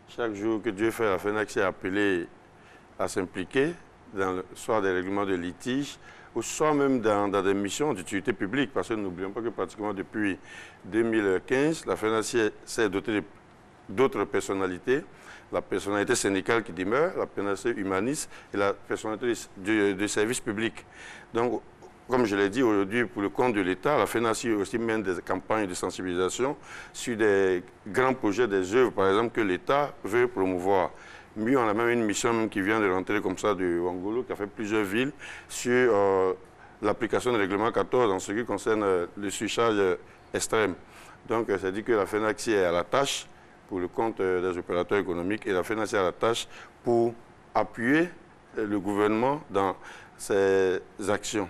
Chaque jour que Dieu fait, la FENACI est appelée à s'impliquer, soit des règlements de litige, ou soit même dans des missions d'utilité publique. Parce que n'oublions pas que pratiquement depuis 2015, la FENACI s'est dotée de d'autres personnalités, la personnalité syndicale qui demeure, la personnalité humaniste et la personnalité du service public. Donc, comme je l'ai dit aujourd'hui, pour le compte de l'État, la FENACI aussi mène des campagnes de sensibilisation sur des grands projets, des œuvres, par exemple, que l'État veut promouvoir. Mieux, on a même une mission qui vient de rentrer comme ça de Wangolo, qui a fait plusieurs villes, sur l'application du règlement 14 en ce qui concerne le surcharge extrême. Donc, c'est dit que la FENACI est à la tâche pour le compte des opérateurs économiques et la FENACI est à la tâche pour appuyer le gouvernement dans ses actions.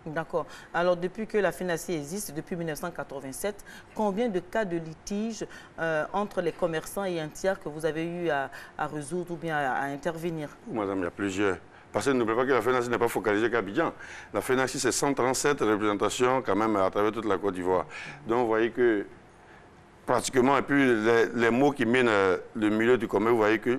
D'accord. Alors, depuis que la FENACI existe, depuis 1987, combien de cas de litige entre les commerçants et un tiers que vous avez eu à résoudre ou bien à intervenir? Madame, il y a plusieurs. Parce que n'oubliez pas que la FENACI n'est pas focalisée qu'à Abidjan. La FENACI, c'est 137 représentations quand même à travers toute la Côte d'Ivoire. Donc, vous voyez que pratiquement, et puis les mots qui mènent le milieu du commerce, vous voyez que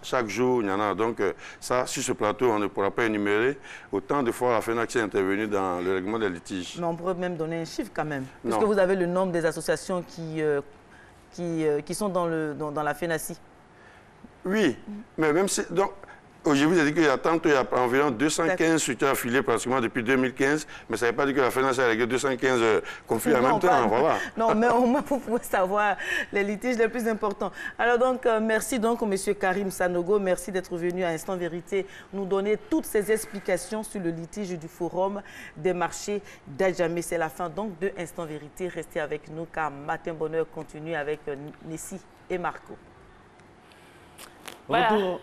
chaque jour, il y en a. Donc, ça, sur ce plateau, on ne pourra pas énumérer autant de fois la FENACI est intervenue dans le règlement des litiges. Mais on pourrait même donner un chiffre quand même. Puisque vous avez le nombre des associations qui sont dans la FENACI. Oui, mais même si... Donc, aujourd'hui, j'ai dit qu'il y a environ 215 structures affiliées pratiquement depuis 2015, mais ça ne veut pas dire que la FENACI a réglé 215 conflits en même temps. Voilà. Non, mais au moins vous pouvez savoir les litiges les plus importants. Alors donc, merci donc au monsieur Karim Sanogo, merci d'être venu à Instant Vérité nous donner toutes ces explications sur le litige du Forum des marchés d'Adjamé. C'est la fin donc de Instant Vérité. Restez avec nous car Matin Bonheur continue avec Nessie et Marco. Voilà.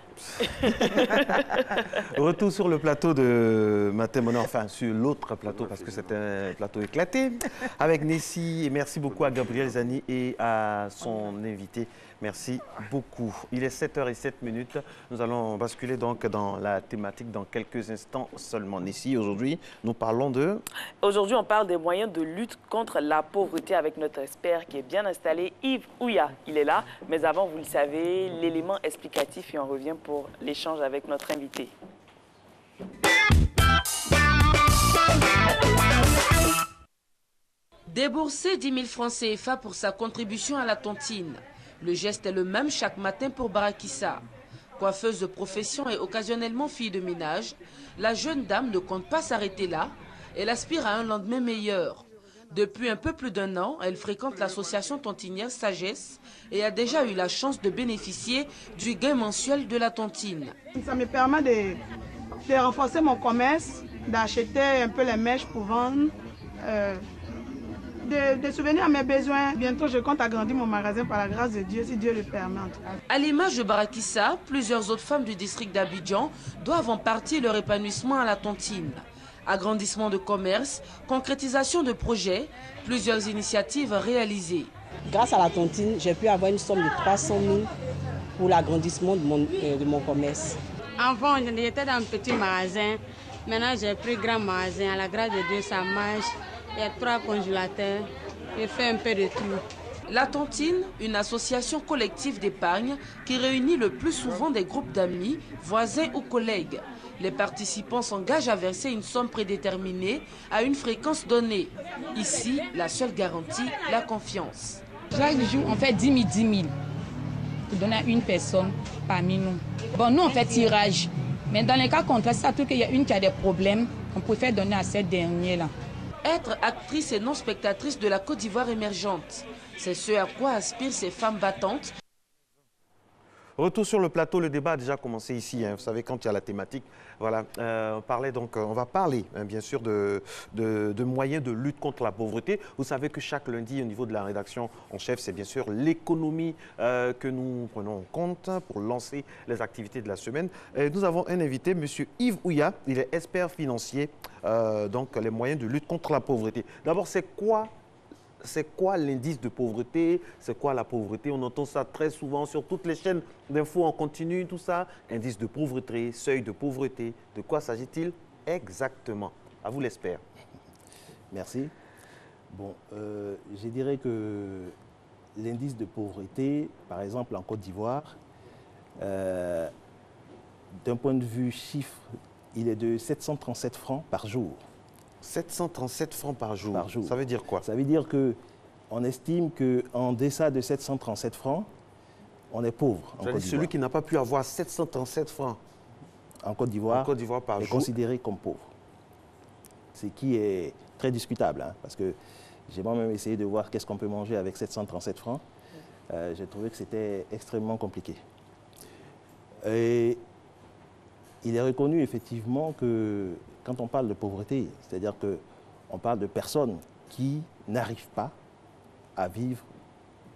Retour sur le plateau de Matin Bonheur, enfin sur l'autre plateau parce que c'est un plateau éclaté avec Nessie et merci beaucoup à Gabriel Zani et à son invité. Merci beaucoup. Il est 7h07. Nous allons basculer donc dans la thématique dans quelques instants seulement. Nessie, aujourd'hui, nous parlons de... Aujourd'hui, on parle des moyens de lutte contre la pauvreté avec notre expert qui est bien installé, Yves Ouya. Il est là, mais avant, vous le savez, l'élément explicatif et on revient pour l'échange avec notre invité. Débourser 10 000 francs CFA pour sa contribution à la tontine. Le geste est le même chaque matin pour Barakissa. Coiffeuse de profession et occasionnellement fille de ménage, la jeune dame ne compte pas s'arrêter là. Elle aspire à un lendemain meilleur. Depuis un peu plus d'1 an, elle fréquente l'association tontinière Sagesse et a déjà eu la chance de bénéficier du gain mensuel de la tontine. Ça me permet de renforcer mon commerce, d'acheter un peu les mèches pour vendre, de subvenir à mes besoins. Bientôt, je compte agrandir mon magasin par la grâce de Dieu, si Dieu le permet. À l'image de Barakissa, plusieurs autres femmes du district d'Abidjan doivent en partie leur épanouissement à la tontine. Agrandissement de commerce, concrétisation de projets, plusieurs initiatives réalisées. Grâce à la tontine, j'ai pu avoir une somme de 300 000 pour l'agrandissement de mon commerce. Avant, j'étais dans un petit magasin. Maintenant, j'ai pris grand magasin. À la grâce de Dieu, ça marche. Il y a 3 congélateurs. J'ai fait un peu de tout. La tontine, une association collective d'épargne qui réunit le plus souvent des groupes d'amis, voisins ou collègues. Les participants s'engagent à verser une somme prédéterminée à une fréquence donnée. Ici, la seule garantie, la confiance. Chaque jour, on fait 10 000, 10 000 pour donner à une personne parmi nous. Bon, nous, on fait tirage. Mais dans les cas contraires, ça trouve qu'il y a une qui a des problèmes, on préfère donner à cette dernière-là. Être actrice et non spectatrice de la Côte d'Ivoire émergente, c'est ce à quoi aspirent ces femmes battantes. Retour sur le plateau, le débat a déjà commencé ici. Vous savez, quand il y a la thématique, voilà, on va parler bien sûr de moyens de lutte contre la pauvreté. Vous savez que chaque lundi, au niveau de la rédaction en chef, c'est bien sûr l'économie que nous prenons en compte pour lancer les activités de la semaine. Nous avons un invité, M. Yves Ouya. Il est expert financier, donc les moyens de lutte contre la pauvreté. D'abord, c'est quoi l'indice de pauvreté? C'est quoi la pauvreté? On entend ça très souvent sur toutes les chaînes d'infos en continu, tout ça. Indice de pauvreté, seuil de pauvreté. De quoi s'agit-il exactement? À vous l'expert. Merci. Bon, je dirais que l'indice de pauvreté, par exemple en Côte d'Ivoire, d'un point de vue chiffre, il est de 737 francs par jour. 737 francs par jour. Ça veut dire quoi? Ça veut dire qu'on estime qu'en deçà de 737 francs, on est pauvre en Côte d'Ivoire. Celui qui n'a pas pu avoir 737 francs en Côte d'Ivoire par est jour, considéré comme pauvre. Ce qui est très discutable, hein, parce que j'ai moi-même essayé de voir qu'est-ce qu'on peut manger avec 737 francs. J'ai trouvé que c'était extrêmement compliqué. Et il est reconnu effectivement que quand on parle de pauvreté, c'est-à-dire qu'on parle de personnes qui n'arrivent pas à vivre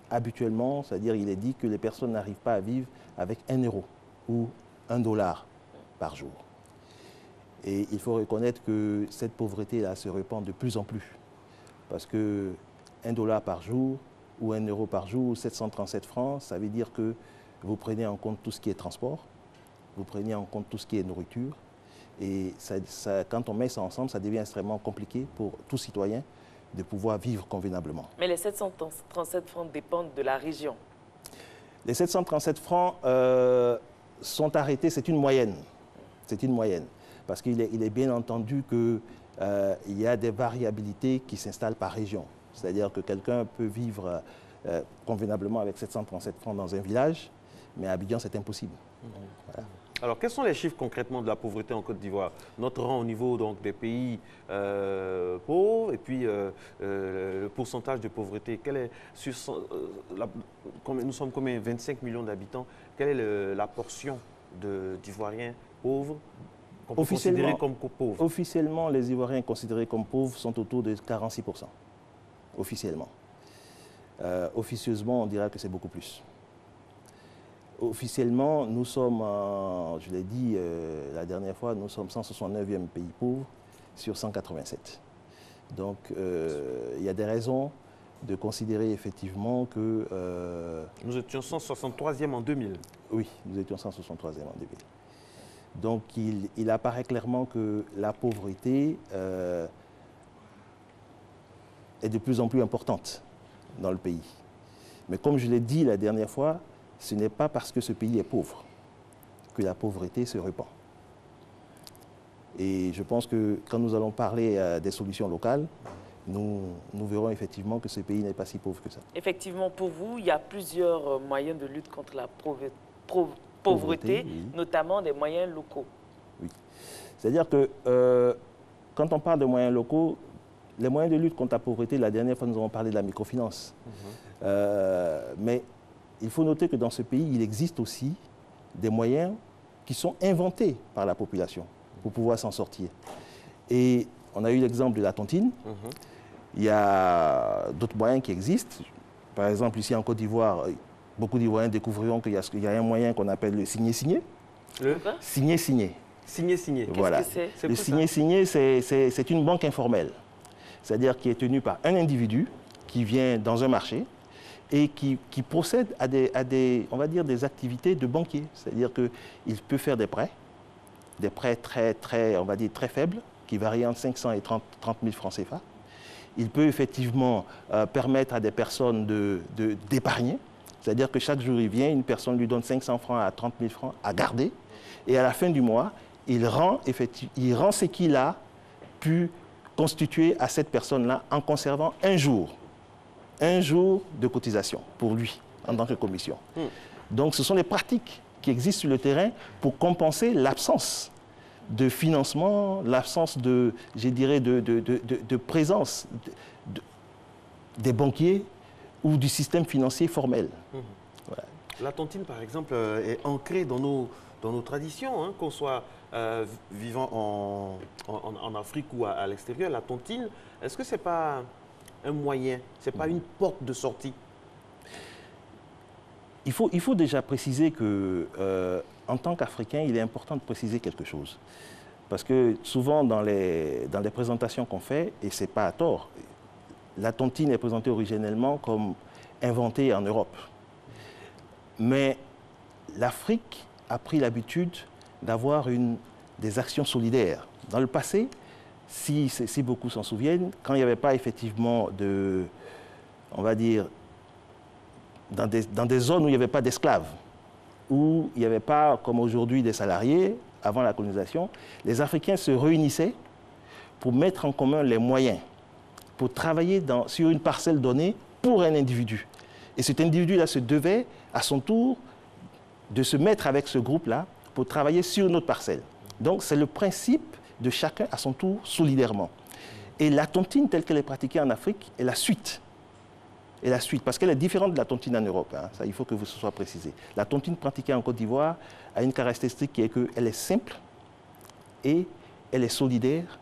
habituellement, c'est-à-dire il est dit que les personnes n'arrivent pas à vivre avec 1 euro ou $1 par jour. Et il faut reconnaître que cette pauvreté-là se répand de plus en plus. Parce que $1 par jour ou 1 euro par jour, 737 francs, ça veut dire que vous prenez en compte tout ce qui est transport, vous prenez en compte tout ce qui est nourriture. Et quand on met ça ensemble, ça devient extrêmement compliqué pour tout citoyen de pouvoir vivre convenablement. Mais les 737 francs dépendent de la région. Les 737 francs sont arrêtés, c'est une moyenne. C'est une moyenne. Parce qu'il est bien entendu qu'il y a des variabilités qui s'installent par région. C'est-à-dire que quelqu'un peut vivre convenablement avec 737 francs dans un village, mais à Abidjan, c'est impossible. Voilà. Alors, quels sont les chiffres concrètement de la pauvreté en Côte d'Ivoire? Notre rang au niveau donc, des pays pauvres et puis le pourcentage de pauvreté. Quel est, nous sommes combien? 25 millions d'habitants. Quelle est la portion d'Ivoiriens pauvres qu'on peut considérer comme pauvres? Officiellement, les Ivoiriens considérés comme pauvres sont autour de 46%. Officiellement. Officieusement, on dira que c'est beaucoup plus. Officiellement, nous sommes, je l'ai dit la dernière fois, nous sommes 169e pays pauvre sur 187. Donc, il y a des raisons de considérer effectivement que... nous étions 163e en 2000. Oui, nous étions 163e en 2000. Donc, il apparaît clairement que la pauvreté est de plus en plus importante dans le pays. Mais comme je l'ai dit la dernière fois, ce n'est pas parce que ce pays est pauvre que la pauvreté se répand. Et je pense que quand nous allons parler des solutions locales, nous verrons effectivement que ce pays n'est pas si pauvre que ça. Effectivement, pour vous, il y a plusieurs moyens de lutte contre la pauvreté, oui. Notamment des moyens locaux. Oui. C'est-à-dire que quand on parle de moyens locaux, les moyens de lutte contre la pauvreté, la dernière fois, nous avons parlé de la microfinance. Mais il faut noter que dans ce pays, il existe aussi des moyens qui sont inventés par la population pour pouvoir s'en sortir. Et on a eu l'exemple de la tontine. Il y a d'autres moyens qui existent. Par exemple, ici en Côte d'Ivoire, beaucoup d'Ivoiriens découvriront qu'il y a un moyen qu'on appelle le signé-signé. Le signé-signé. Signé-signé. Voilà. Qu'est-ce que c'est? Le signé-signé, c'est une banque informelle. C'est-à-dire qui est tenue par un individu qui vient dans un marché et qui procède à on va dire, des activités de banquier. C'est-à-dire qu'il peut faire des prêts on va dire, très faibles, qui varient entre 500 et 30 000 francs CFA. Il peut effectivement permettre à des personnes d'épargner. C'est-à-dire que chaque jour, il vient, une personne lui donne 500 francs à 30 000 francs à garder. Et à la fin du mois, il rend ce qu'il a pu constituer à cette personne-là en conservant un jour de cotisation pour lui, en tant que commission. Donc, ce sont des pratiques qui existent sur le terrain pour compenser l'absence de financement, l'absence de, je dirais, de présence des banquiers ou du système financier formel. Voilà. La tontine, par exemple, est ancrée dans nos traditions, hein, qu'on soit vivant en Afrique ou à l'extérieur. La tontine, est-ce que ce n'est pas un moyen, ce n'est pas une porte de sortie? Il faut déjà préciser que, en tant qu'Africain, il est important de préciser quelque chose. Parce que souvent, dans les présentations qu'on fait, et ce n'est pas à tort, la tontine est présentée originellement comme inventée en Europe. Mais l'Afrique a pris l'habitude d'avoir des actions solidaires. Dans le passé, si beaucoup s'en souviennent, quand il n'y avait pas effectivement on va dire, dans des zones où il n'y avait pas d'esclaves, où il n'y avait pas, comme aujourd'hui, des salariés, avant la colonisation, les Africains se réunissaient pour mettre en commun les moyens, pour travailler sur une parcelle donnée pour un individu. Et cet individu-là se devait à son tour, de se mettre avec ce groupe-là pour travailler sur notre parcelle. Donc, c'est le principe de chacun à son tour, solidairement. Et la tontine telle qu'elle est pratiquée en Afrique est la suite. Et la suite, parce qu'elle est différente de la tontine en Europe. Hein. Ça, il faut que ce soit précisé. La tontine pratiquée en Côte d'Ivoire a une caractéristique qui est qu'elle est simple et elle est solidaire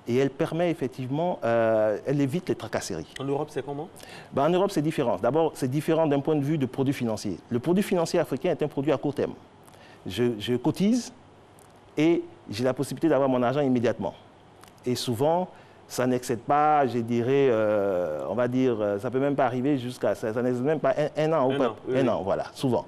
et elle permet effectivement, elle évite les tracasseries. En Europe, c'est comment? En Europe, c'est différent. D'abord, c'est différent d'un point de vue de produit financier. Le produit financier africain est un produit à court terme. Je cotise et j'ai la possibilité d'avoir mon argent immédiatement. Et souvent, ça n'excède pas, je dirais, on va dire, ça peut même pas arriver jusqu'à, ça n'excède même pas un an, un an, voilà, souvent.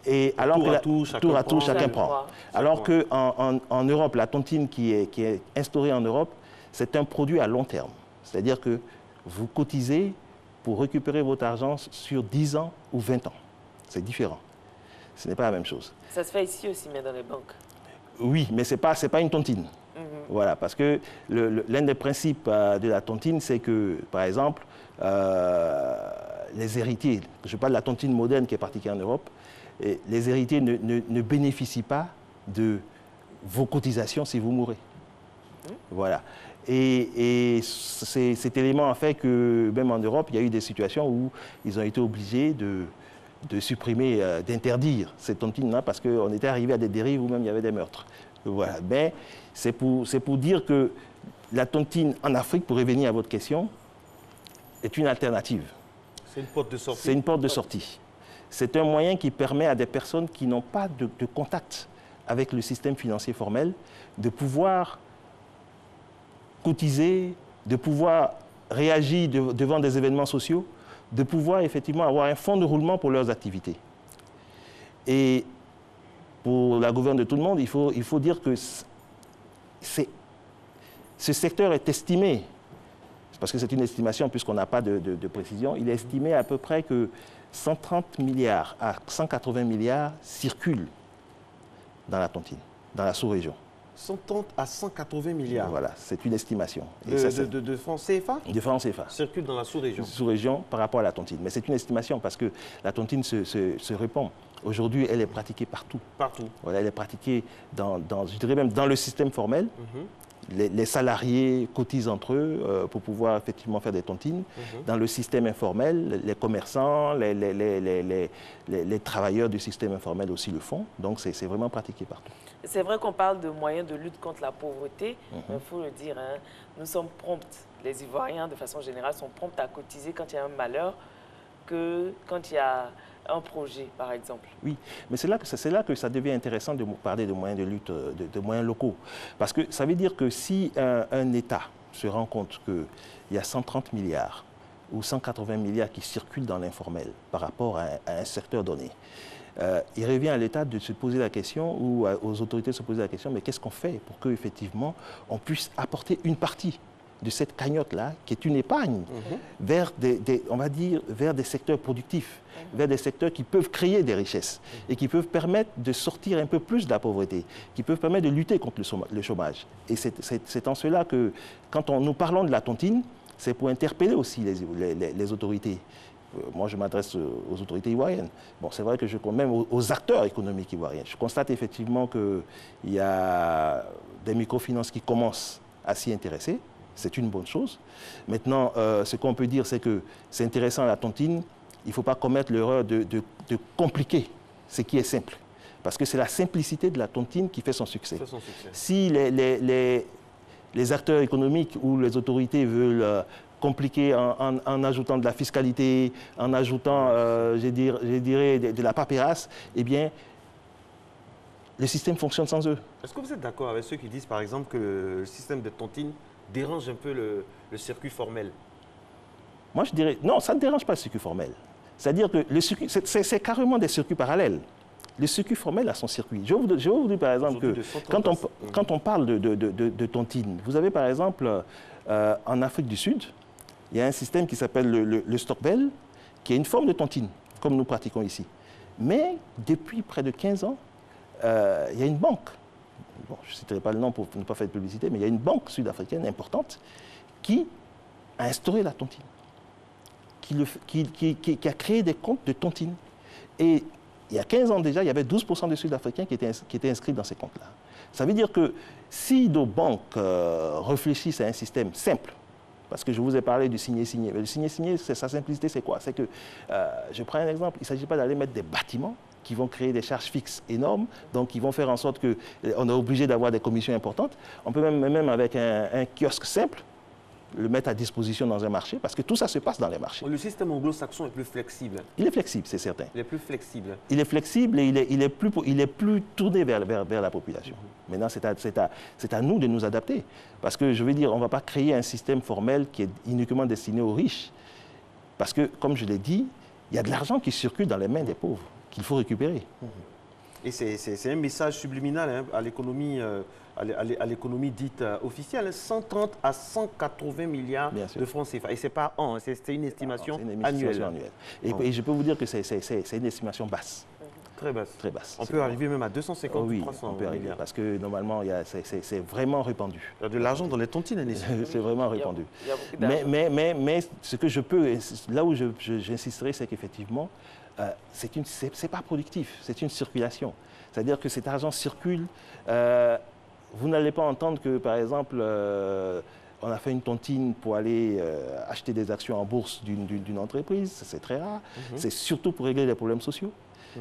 Et alors tour à tour, chacun prend. Alors qu'en Europe, la tontine qui est instaurée en Europe, c'est un produit à long terme. C'est-à-dire que vous cotisez pour récupérer votre argent sur 10 ans ou 20 ans. C'est différent. Ce n'est pas la même chose. Ça se fait ici aussi, mais dans les banques. Oui, mais ce n'est pas une tontine. Voilà, parce que l'un des principes de la tontine, c'est que, par exemple, les héritiers, je parle de la tontine moderne qui est pratiquée en Europe, et les héritiers ne bénéficient pas de vos cotisations si vous mourrez. Voilà. Et cet élément a fait que, même en Europe, il y a eu des situations où ils ont été obligés de supprimer, d'interdire cette tontine-là parce qu'on était arrivé à des dérives où même il y avait des meurtres. Voilà. Mais c'est pour dire que la tontine en Afrique, pour revenir à votre question, est une alternative. C'est une porte de sortie. C'est une porte de sortie. C'est un moyen qui permet à des personnes qui n'ont pas de contact avec le système financier formel de pouvoir cotiser, de pouvoir réagir devant des événements sociaux, de pouvoir effectivement avoir un fonds de roulement pour leurs activités. Et pour la gouverne de tout le monde, il faut dire que ce secteur est estimé, parce que c'est une estimation puisqu'on n'a pas de précision, il est estimé à peu près que 130 milliards à 180 milliards circulent dans la tontine, dans la sous-région. 130 à 180 milliards. Voilà, c'est une estimation. De francs CFA? De francs CFA. Circule dans la sous-région. Sous-région par rapport à la tontine. Mais c'est une estimation parce que la tontine se répand. Aujourd'hui, elle est pratiquée partout. Partout. Voilà, elle est pratiquée je dirais même dans le système formel. Les salariés cotisent entre eux pour pouvoir effectivement faire des tontines. Dans le système informel, les commerçants, les travailleurs du système informel aussi le font. Donc, c'est vraiment pratiqué partout. C'est vrai qu'on parle de moyens de lutte contre la pauvreté, mais il faut le dire, hein, nous sommes prompts, les Ivoiriens de façon générale sont prompts à cotiser quand il y a un malheur que quand il y a un projet, par exemple. Oui, mais c'est là que ça devient intéressant de parler de moyens de lutte, de moyens locaux. Parce que ça veut dire que si un État se rend compte qu'il y a 130 milliards ou 180 milliards qui circulent dans l'informel par rapport à un secteur donné, il revient à l'État de se poser la question, ou aux autorités de se poser la question, mais qu'est-ce qu'on fait pour qu'effectivement on puisse apporter une partie de cette cagnotte-là, qui est une épargne, vers on va dire, vers des secteurs productifs, vers des secteurs qui peuvent créer des richesses et qui peuvent permettre de sortir un peu plus de la pauvreté, qui peuvent permettre de lutter contre le chômage. Et c'est en cela que, quand nous parlons de la tontine, c'est pour interpeller aussi les autorités. Moi, je m'adresse aux autorités ivoiriennes. Bon, c'est vrai que même aux acteurs économiques ivoiriens. Je constate effectivement qu'il y a des microfinances qui commencent à s'y intéresser. C'est une bonne chose. Maintenant, ce qu'on peut dire, c'est que c'est intéressant à la tontine. Il ne faut pas commettre l'erreur de compliquer ce qui est simple. Parce que c'est la simplicité de la tontine qui fait son succès. Si les acteurs économiques ou les autorités veulent compliqué en ajoutant de la fiscalité, en ajoutant, je dirais, de la paperasse, eh bien, le système fonctionne sans eux. Est-ce que vous êtes d'accord avec ceux qui disent, par exemple, que le système de tontine dérange un peu le circuit formel? Moi, je dirais, non, ça ne dérange pas le circuit formel. C'est-à-dire que c'est carrément des circuits parallèles. Le circuit formel a son circuit. Je vais vous dire, par exemple, que quand on parle de tontine, vous avez, par exemple, en Afrique du Sud, il y a un système qui s'appelle le Stokvel, qui est une forme de tontine, comme nous pratiquons ici. Mais depuis près de 15 ans, il y a une banque, bon, je ne citerai pas le nom pour ne pas faire de publicité, mais il y a une banque sud-africaine importante qui a instauré la tontine, qui a créé des comptes de tontine. Et il y a 15 ans déjà, il y avait 12% des Sud-Africains qui étaient inscrits dans ces comptes-là. Ça veut dire que si nos banques réfléchissent à un système simple, parce que je vous ai parlé du signé-signé, mais le signé-signé, sa simplicité, c'est quoi? C'est que, je prends un exemple, il ne s'agit pas d'aller mettre des bâtiments qui vont créer des charges fixes énormes, donc qui vont faire en sorte qu'on est obligé d'avoir des commissions importantes. On peut même avec un kiosque simple, le mettre à disposition dans un marché, parce que tout ça se passe dans les marchés. Le système anglo-saxon est plus flexible. Il est flexible, c'est certain. Il est plus flexible. Il est flexible et il est plus tourné vers la population. Maintenant, c'est à nous de nous adapter. Parce que, je veux dire, on ne va pas créer un système formel qui est uniquement destiné aux riches. Parce que, comme je l'ai dit, il y a de l'argent qui circule dans les mains des pauvres, qu'il faut récupérer. Et c'est un message subliminal hein, à l'économie dite officielle, 130 à 180 milliards de francs CFA. Et ce n'est pas an, c'est une estimation annuelle. Et je peux vous dire que c'est une estimation basse. Très basse. Très basse. On peut arriver même à 250 ou 300 on peut arriver, milliards. parce que normalement, c'est vraiment répandu. Il y a de l'argent dans les tontines. C'est vraiment répandu. Mais ce que je peux, là où j'insisterai, c'est qu'effectivement, c'est pas productif, c'est une circulation. C'est-à-dire que cet argent circule. Vous n'allez pas entendre que, par exemple, on a fait une tontine pour aller acheter des actions en bourse d'une entreprise. C'est très rare. C'est surtout pour régler les problèmes sociaux.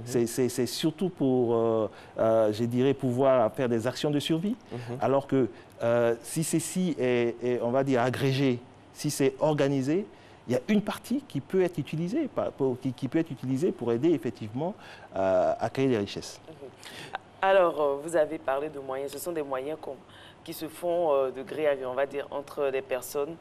C'est surtout pour, je dirais, pouvoir faire des actions de survie. Alors que si ceci est, on va dire, agrégé, si c'est organisé, il y a une partie qui peut être utilisée, pour aider effectivement à créer des richesses. Alors, vous avez parlé de moyens. Ce sont des moyens qui se font de gré à gré, on va dire, entre des personnes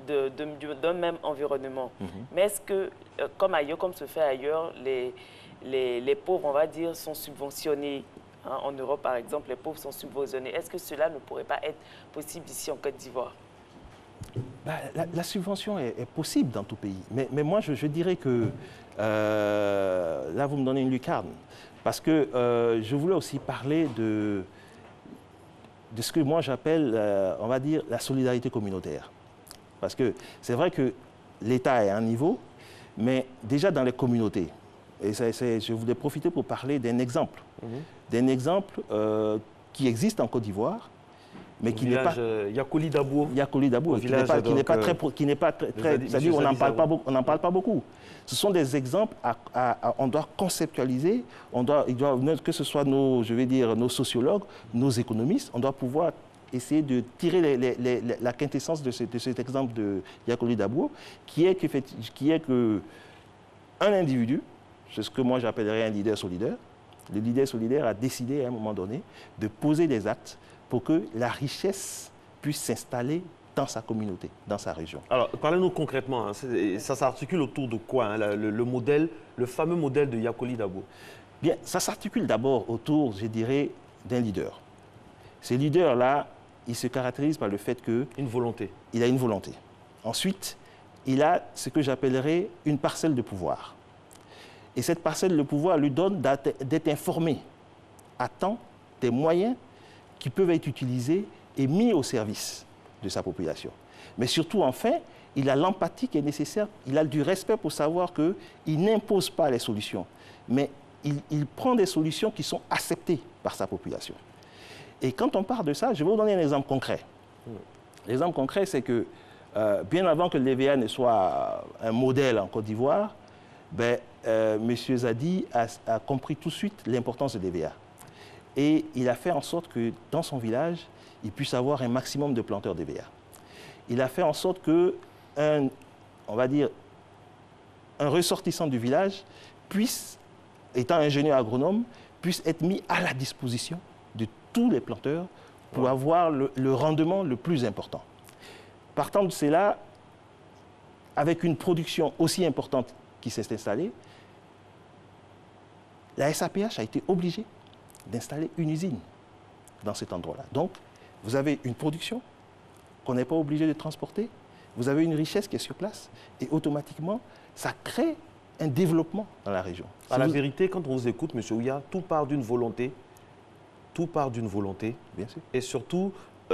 d'un même environnement. Mais est-ce que, comme ailleurs, comme se fait ailleurs, les pauvres, on va dire, sont subventionnés hein, en Europe, par exemple, les pauvres sont subventionnés. Est-ce que cela ne pourrait pas être possible ici en Côte d'Ivoire? La subvention est possible dans tout pays. Mais moi, je dirais que là, vous me donnez une lucarne. Parce que je voulais aussi parler de ce que moi j'appelle, on va dire, la solidarité communautaire. Parce que c'est vrai que l'État est à un niveau, mais déjà dans les communautés. Et je voulais profiter pour parler d'un exemple. D'un exemple qui existe en Côte d'Ivoire, mais qui n'est pas... Yakoli Dabo. Yakoli Dabo, qui n'est pas très... C'est-à-dire on n'en parle pas beaucoup. Ce sont des exemples, on doit conceptualiser, que ce soit nos sociologues, nos économistes, on doit pouvoir essayer de tirer la quintessence de cet exemple de Yakoli Dabo, qui est qu'un individu, c'est ce que moi j'appellerais un leader solidaire, le leader solidaire a décidé à un moment donné de poser des actes pour que la richesse puisse s'installer dans sa communauté, dans sa région. Alors, parlez-nous concrètement, hein, ça s'articule autour de quoi hein, le fameux modèle de Yakoli Dabo? Bien, ça s'articule d'abord autour, je dirais, d'un leader. Ce leader-là, il se caractérise par le fait que... Une volonté. Il a une volonté. Ensuite, il a ce que j'appellerais une parcelle de pouvoir. Et cette parcelle de pouvoir lui donne d'être informé à temps des moyens qui peuvent être utilisés et mis au service de sa population. Mais surtout, enfin, il a l'empathie qui est nécessaire, il a du respect pour savoir qu'il n'impose pas les solutions, mais il prend des solutions qui sont acceptées par sa population. Et quand on parle de ça, je vais vous donner un exemple concret. L'exemple concret, c'est que bien avant que l'EVA ne soit un modèle en Côte d'Ivoire, M. Zadi a compris tout de suite l'importance de l'EVA. Et il a fait en sorte que dans son village, il puisse avoir un maximum de planteurs d'EVA. Il a fait en sorte que, on va dire, un ressortissant du village puisse, étant ingénieur agronome, puisse être mis à la disposition de tous les planteurs pour avoir le rendement le plus important. Partant de cela, avec une production aussi importante qui s'est installée, la SAPH a été obligée d'installer une usine dans cet endroit-là. Donc, vous avez une production qu'on n'est pas obligé de transporter, vous avez une richesse qui est sur place, et automatiquement, ça crée un développement dans la région. À la vérité, quand on vous écoute, M. Ouya, tout part d'une volonté. Tout part d'une volonté. Bien sûr. Et surtout,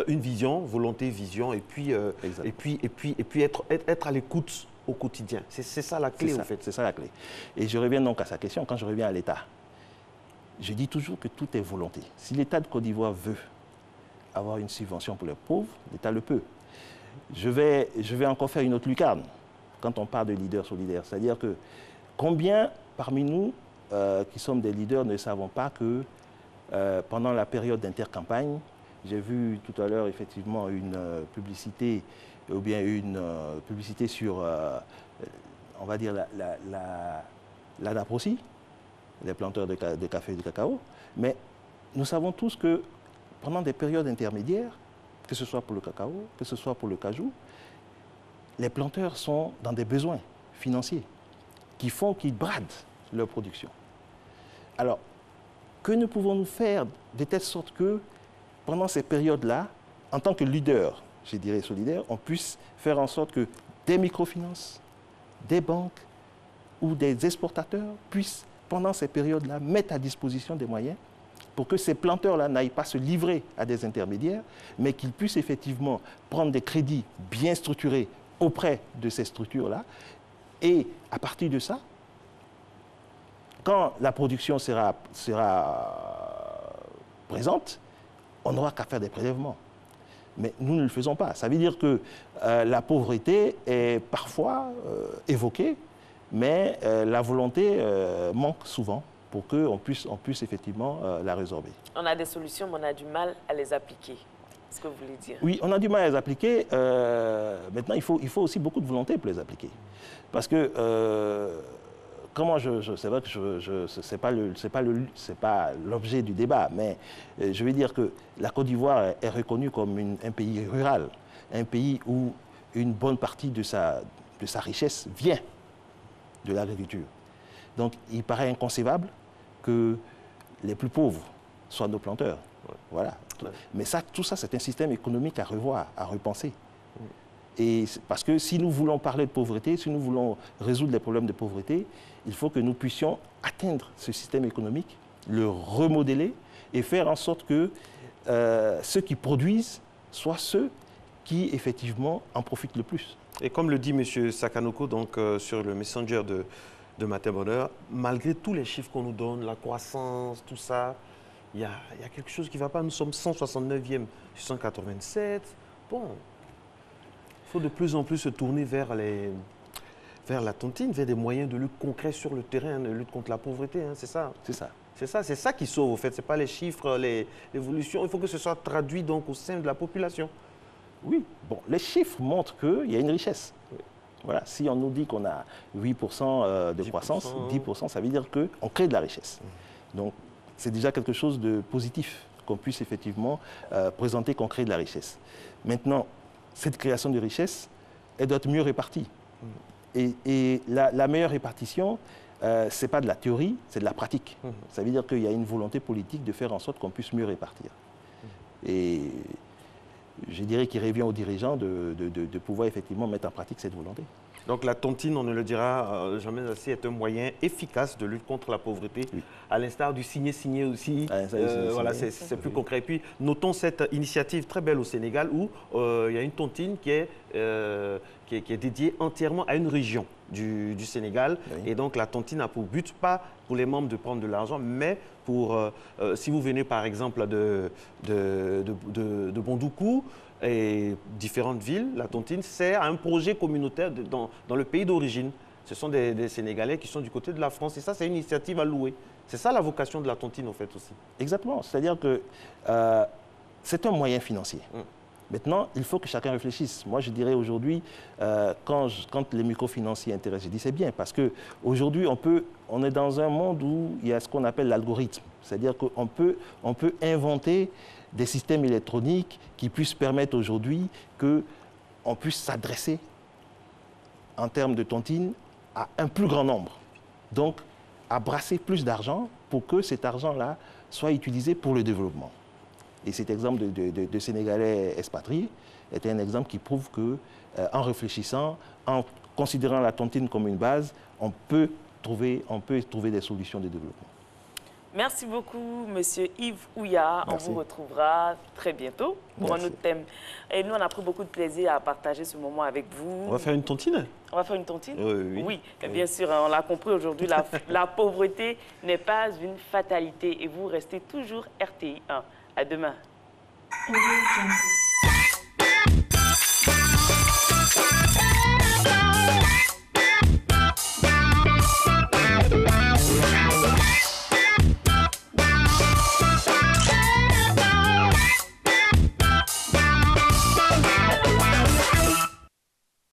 une vision, volonté, vision, et puis être à l'écoute au quotidien. C'est ça la clé, en fait. C'est ça la clé. Et je reviens donc à sa question. Quand je reviens à l'État, je dis toujours que tout est volonté. Si l'État de Côte d'Ivoire veut avoir une subvention pour les pauvres, l'État le peut. Je vais encore faire une autre lucarne quand on parle de leaders solidaires. C'est-à-dire que combien parmi nous qui sommes des leaders ne savons pas que pendant la période d'intercampagne, j'ai vu tout à l'heure effectivement une publicité ou bien une publicité sur, on va dire, la DAPROSI, les planteurs de café et de cacao. Mais nous savons tous que pendant des périodes intermédiaires, que ce soit pour le cacao, que ce soit pour le cajou, les planteurs sont dans des besoins financiers qui font qu'ils bradent leur production. Alors, que ne pouvons-nous faire de telle sorte que pendant ces périodes-là, en tant que leader, je dirais solidaire, on puisse faire en sorte que des microfinances, des banques ou des exportateurs puissent, pendant ces périodes-là, mettre à disposition des moyens pour que ces planteurs-là n'aillent pas se livrer à des intermédiaires, mais qu'ils puissent effectivement prendre des crédits bien structurés auprès de ces structures-là. Et à partir de ça, quand la production sera présente, on n'aura qu'à faire des prélèvements. Mais nous ne le faisons pas. Ça veut dire que la pauvreté est parfois évoquée, mais la volonté manque souvent pour qu'on puisse effectivement la résorber. On a des solutions, mais on a du mal à les appliquer. C'est ce que vous voulez dire? Oui, on a du mal à les appliquer. Maintenant, il faut aussi beaucoup de volonté pour les appliquer. Parce que, c'est vrai que ce n'est pas l'objet du débat, mais je veux dire que la Côte d'Ivoire est reconnue comme un pays rural, un pays où une bonne partie de sa richesse vient de l'agriculture. Donc, il paraît inconcevable que les plus pauvres soient nos planteurs. Voilà. Mais tout ça, c'est un système économique à revoir, à repenser. Et parce que si nous voulons parler de pauvreté, si nous voulons résoudre les problèmes de pauvreté, il faut que nous puissions atteindre ce système économique, le remodeler et faire en sorte que ceux qui produisent soient ceux qui, effectivement, en profitent le plus. Et comme le dit M. Sakanoko donc, sur le Messenger de Matin Bonheur, malgré tous les chiffres qu'on nous donne, la croissance, tout ça, il y a quelque chose qui ne va pas. Nous sommes 169e sur 187. Bon, il faut de plus en plus se tourner vers la tontine, vers des moyens de lutte concrets sur le terrain, de lutte contre la pauvreté. Hein, c'est ça. C'est ça. C'est ça qui sauve, au fait. Ce n'est pas les chiffres, l'évolution. Il faut que ce soit traduit donc, au sein de la population. Oui, bon, les chiffres montrent qu'il y a une richesse. Oui. Voilà, si on nous dit qu'on a 8% de croissance, 10%, ça veut dire qu'on crée de la richesse. Donc, c'est déjà quelque chose de positif qu'on puisse effectivement présenter qu'on crée de la richesse. Maintenant, cette création de richesse, elle doit être mieux répartie. Et la meilleure répartition, ce n'est pas de la théorie, c'est de la pratique. Ça veut dire qu'il y a une volonté politique de faire en sorte qu'on puisse mieux répartir. Et je dirais qu'il revient aux dirigeants de pouvoir effectivement mettre en pratique cette volonté. Donc la tontine, on ne le dira jamais assez, est un moyen efficace de lutte contre la pauvreté, oui. À l'instar du signé aussi. Voilà, c'est plus concret. Et puis notons cette initiative très belle au Sénégal où il y a une tontine qui est dédiée entièrement à une région du Sénégal. Oui. Et donc la tontine a pour but, pas pour les membres de prendre de l'argent, mais pour, si vous venez par exemple de Bondoukou, et différentes villes, la tontine sert à un projet communautaire dans le pays d'origine. Ce sont des Sénégalais qui sont du côté de la France et ça, c'est une initiative à louer. C'est ça la vocation de la tontine, en fait, aussi. Exactement. C'est-à-dire que c'est un moyen financier. Maintenant, il faut que chacun réfléchisse. Moi, je dirais aujourd'hui, quand les microfinanciers intéressent, je dis c'est bien parce qu'aujourd'hui, on est dans un monde où il y a ce qu'on appelle l'algorithme. C'est-à-dire qu'on peut inventer des systèmes électroniques qui puissent permettre aujourd'hui qu'on puisse s'adresser en termes de tontine à un plus grand nombre. Donc, à brasser plus d'argent pour que cet argent-là soit utilisé pour le développement. Et cet exemple de Sénégalais expatriés est un exemple qui prouve qu'en réfléchissant, en considérant la tontine comme une base, on peut trouver des solutions de développement. Merci beaucoup, Monsieur Yves Ouya. On vous retrouvera très bientôt pour un autre thème. Et nous, on a pris beaucoup de plaisir à partager ce moment avec vous. On va faire une tontine? On va faire une tontine? Oui. Bien sûr, on l'a compris aujourd'hui, la pauvreté n'est pas une fatalité. Et vous restez toujours RTI 1. À demain.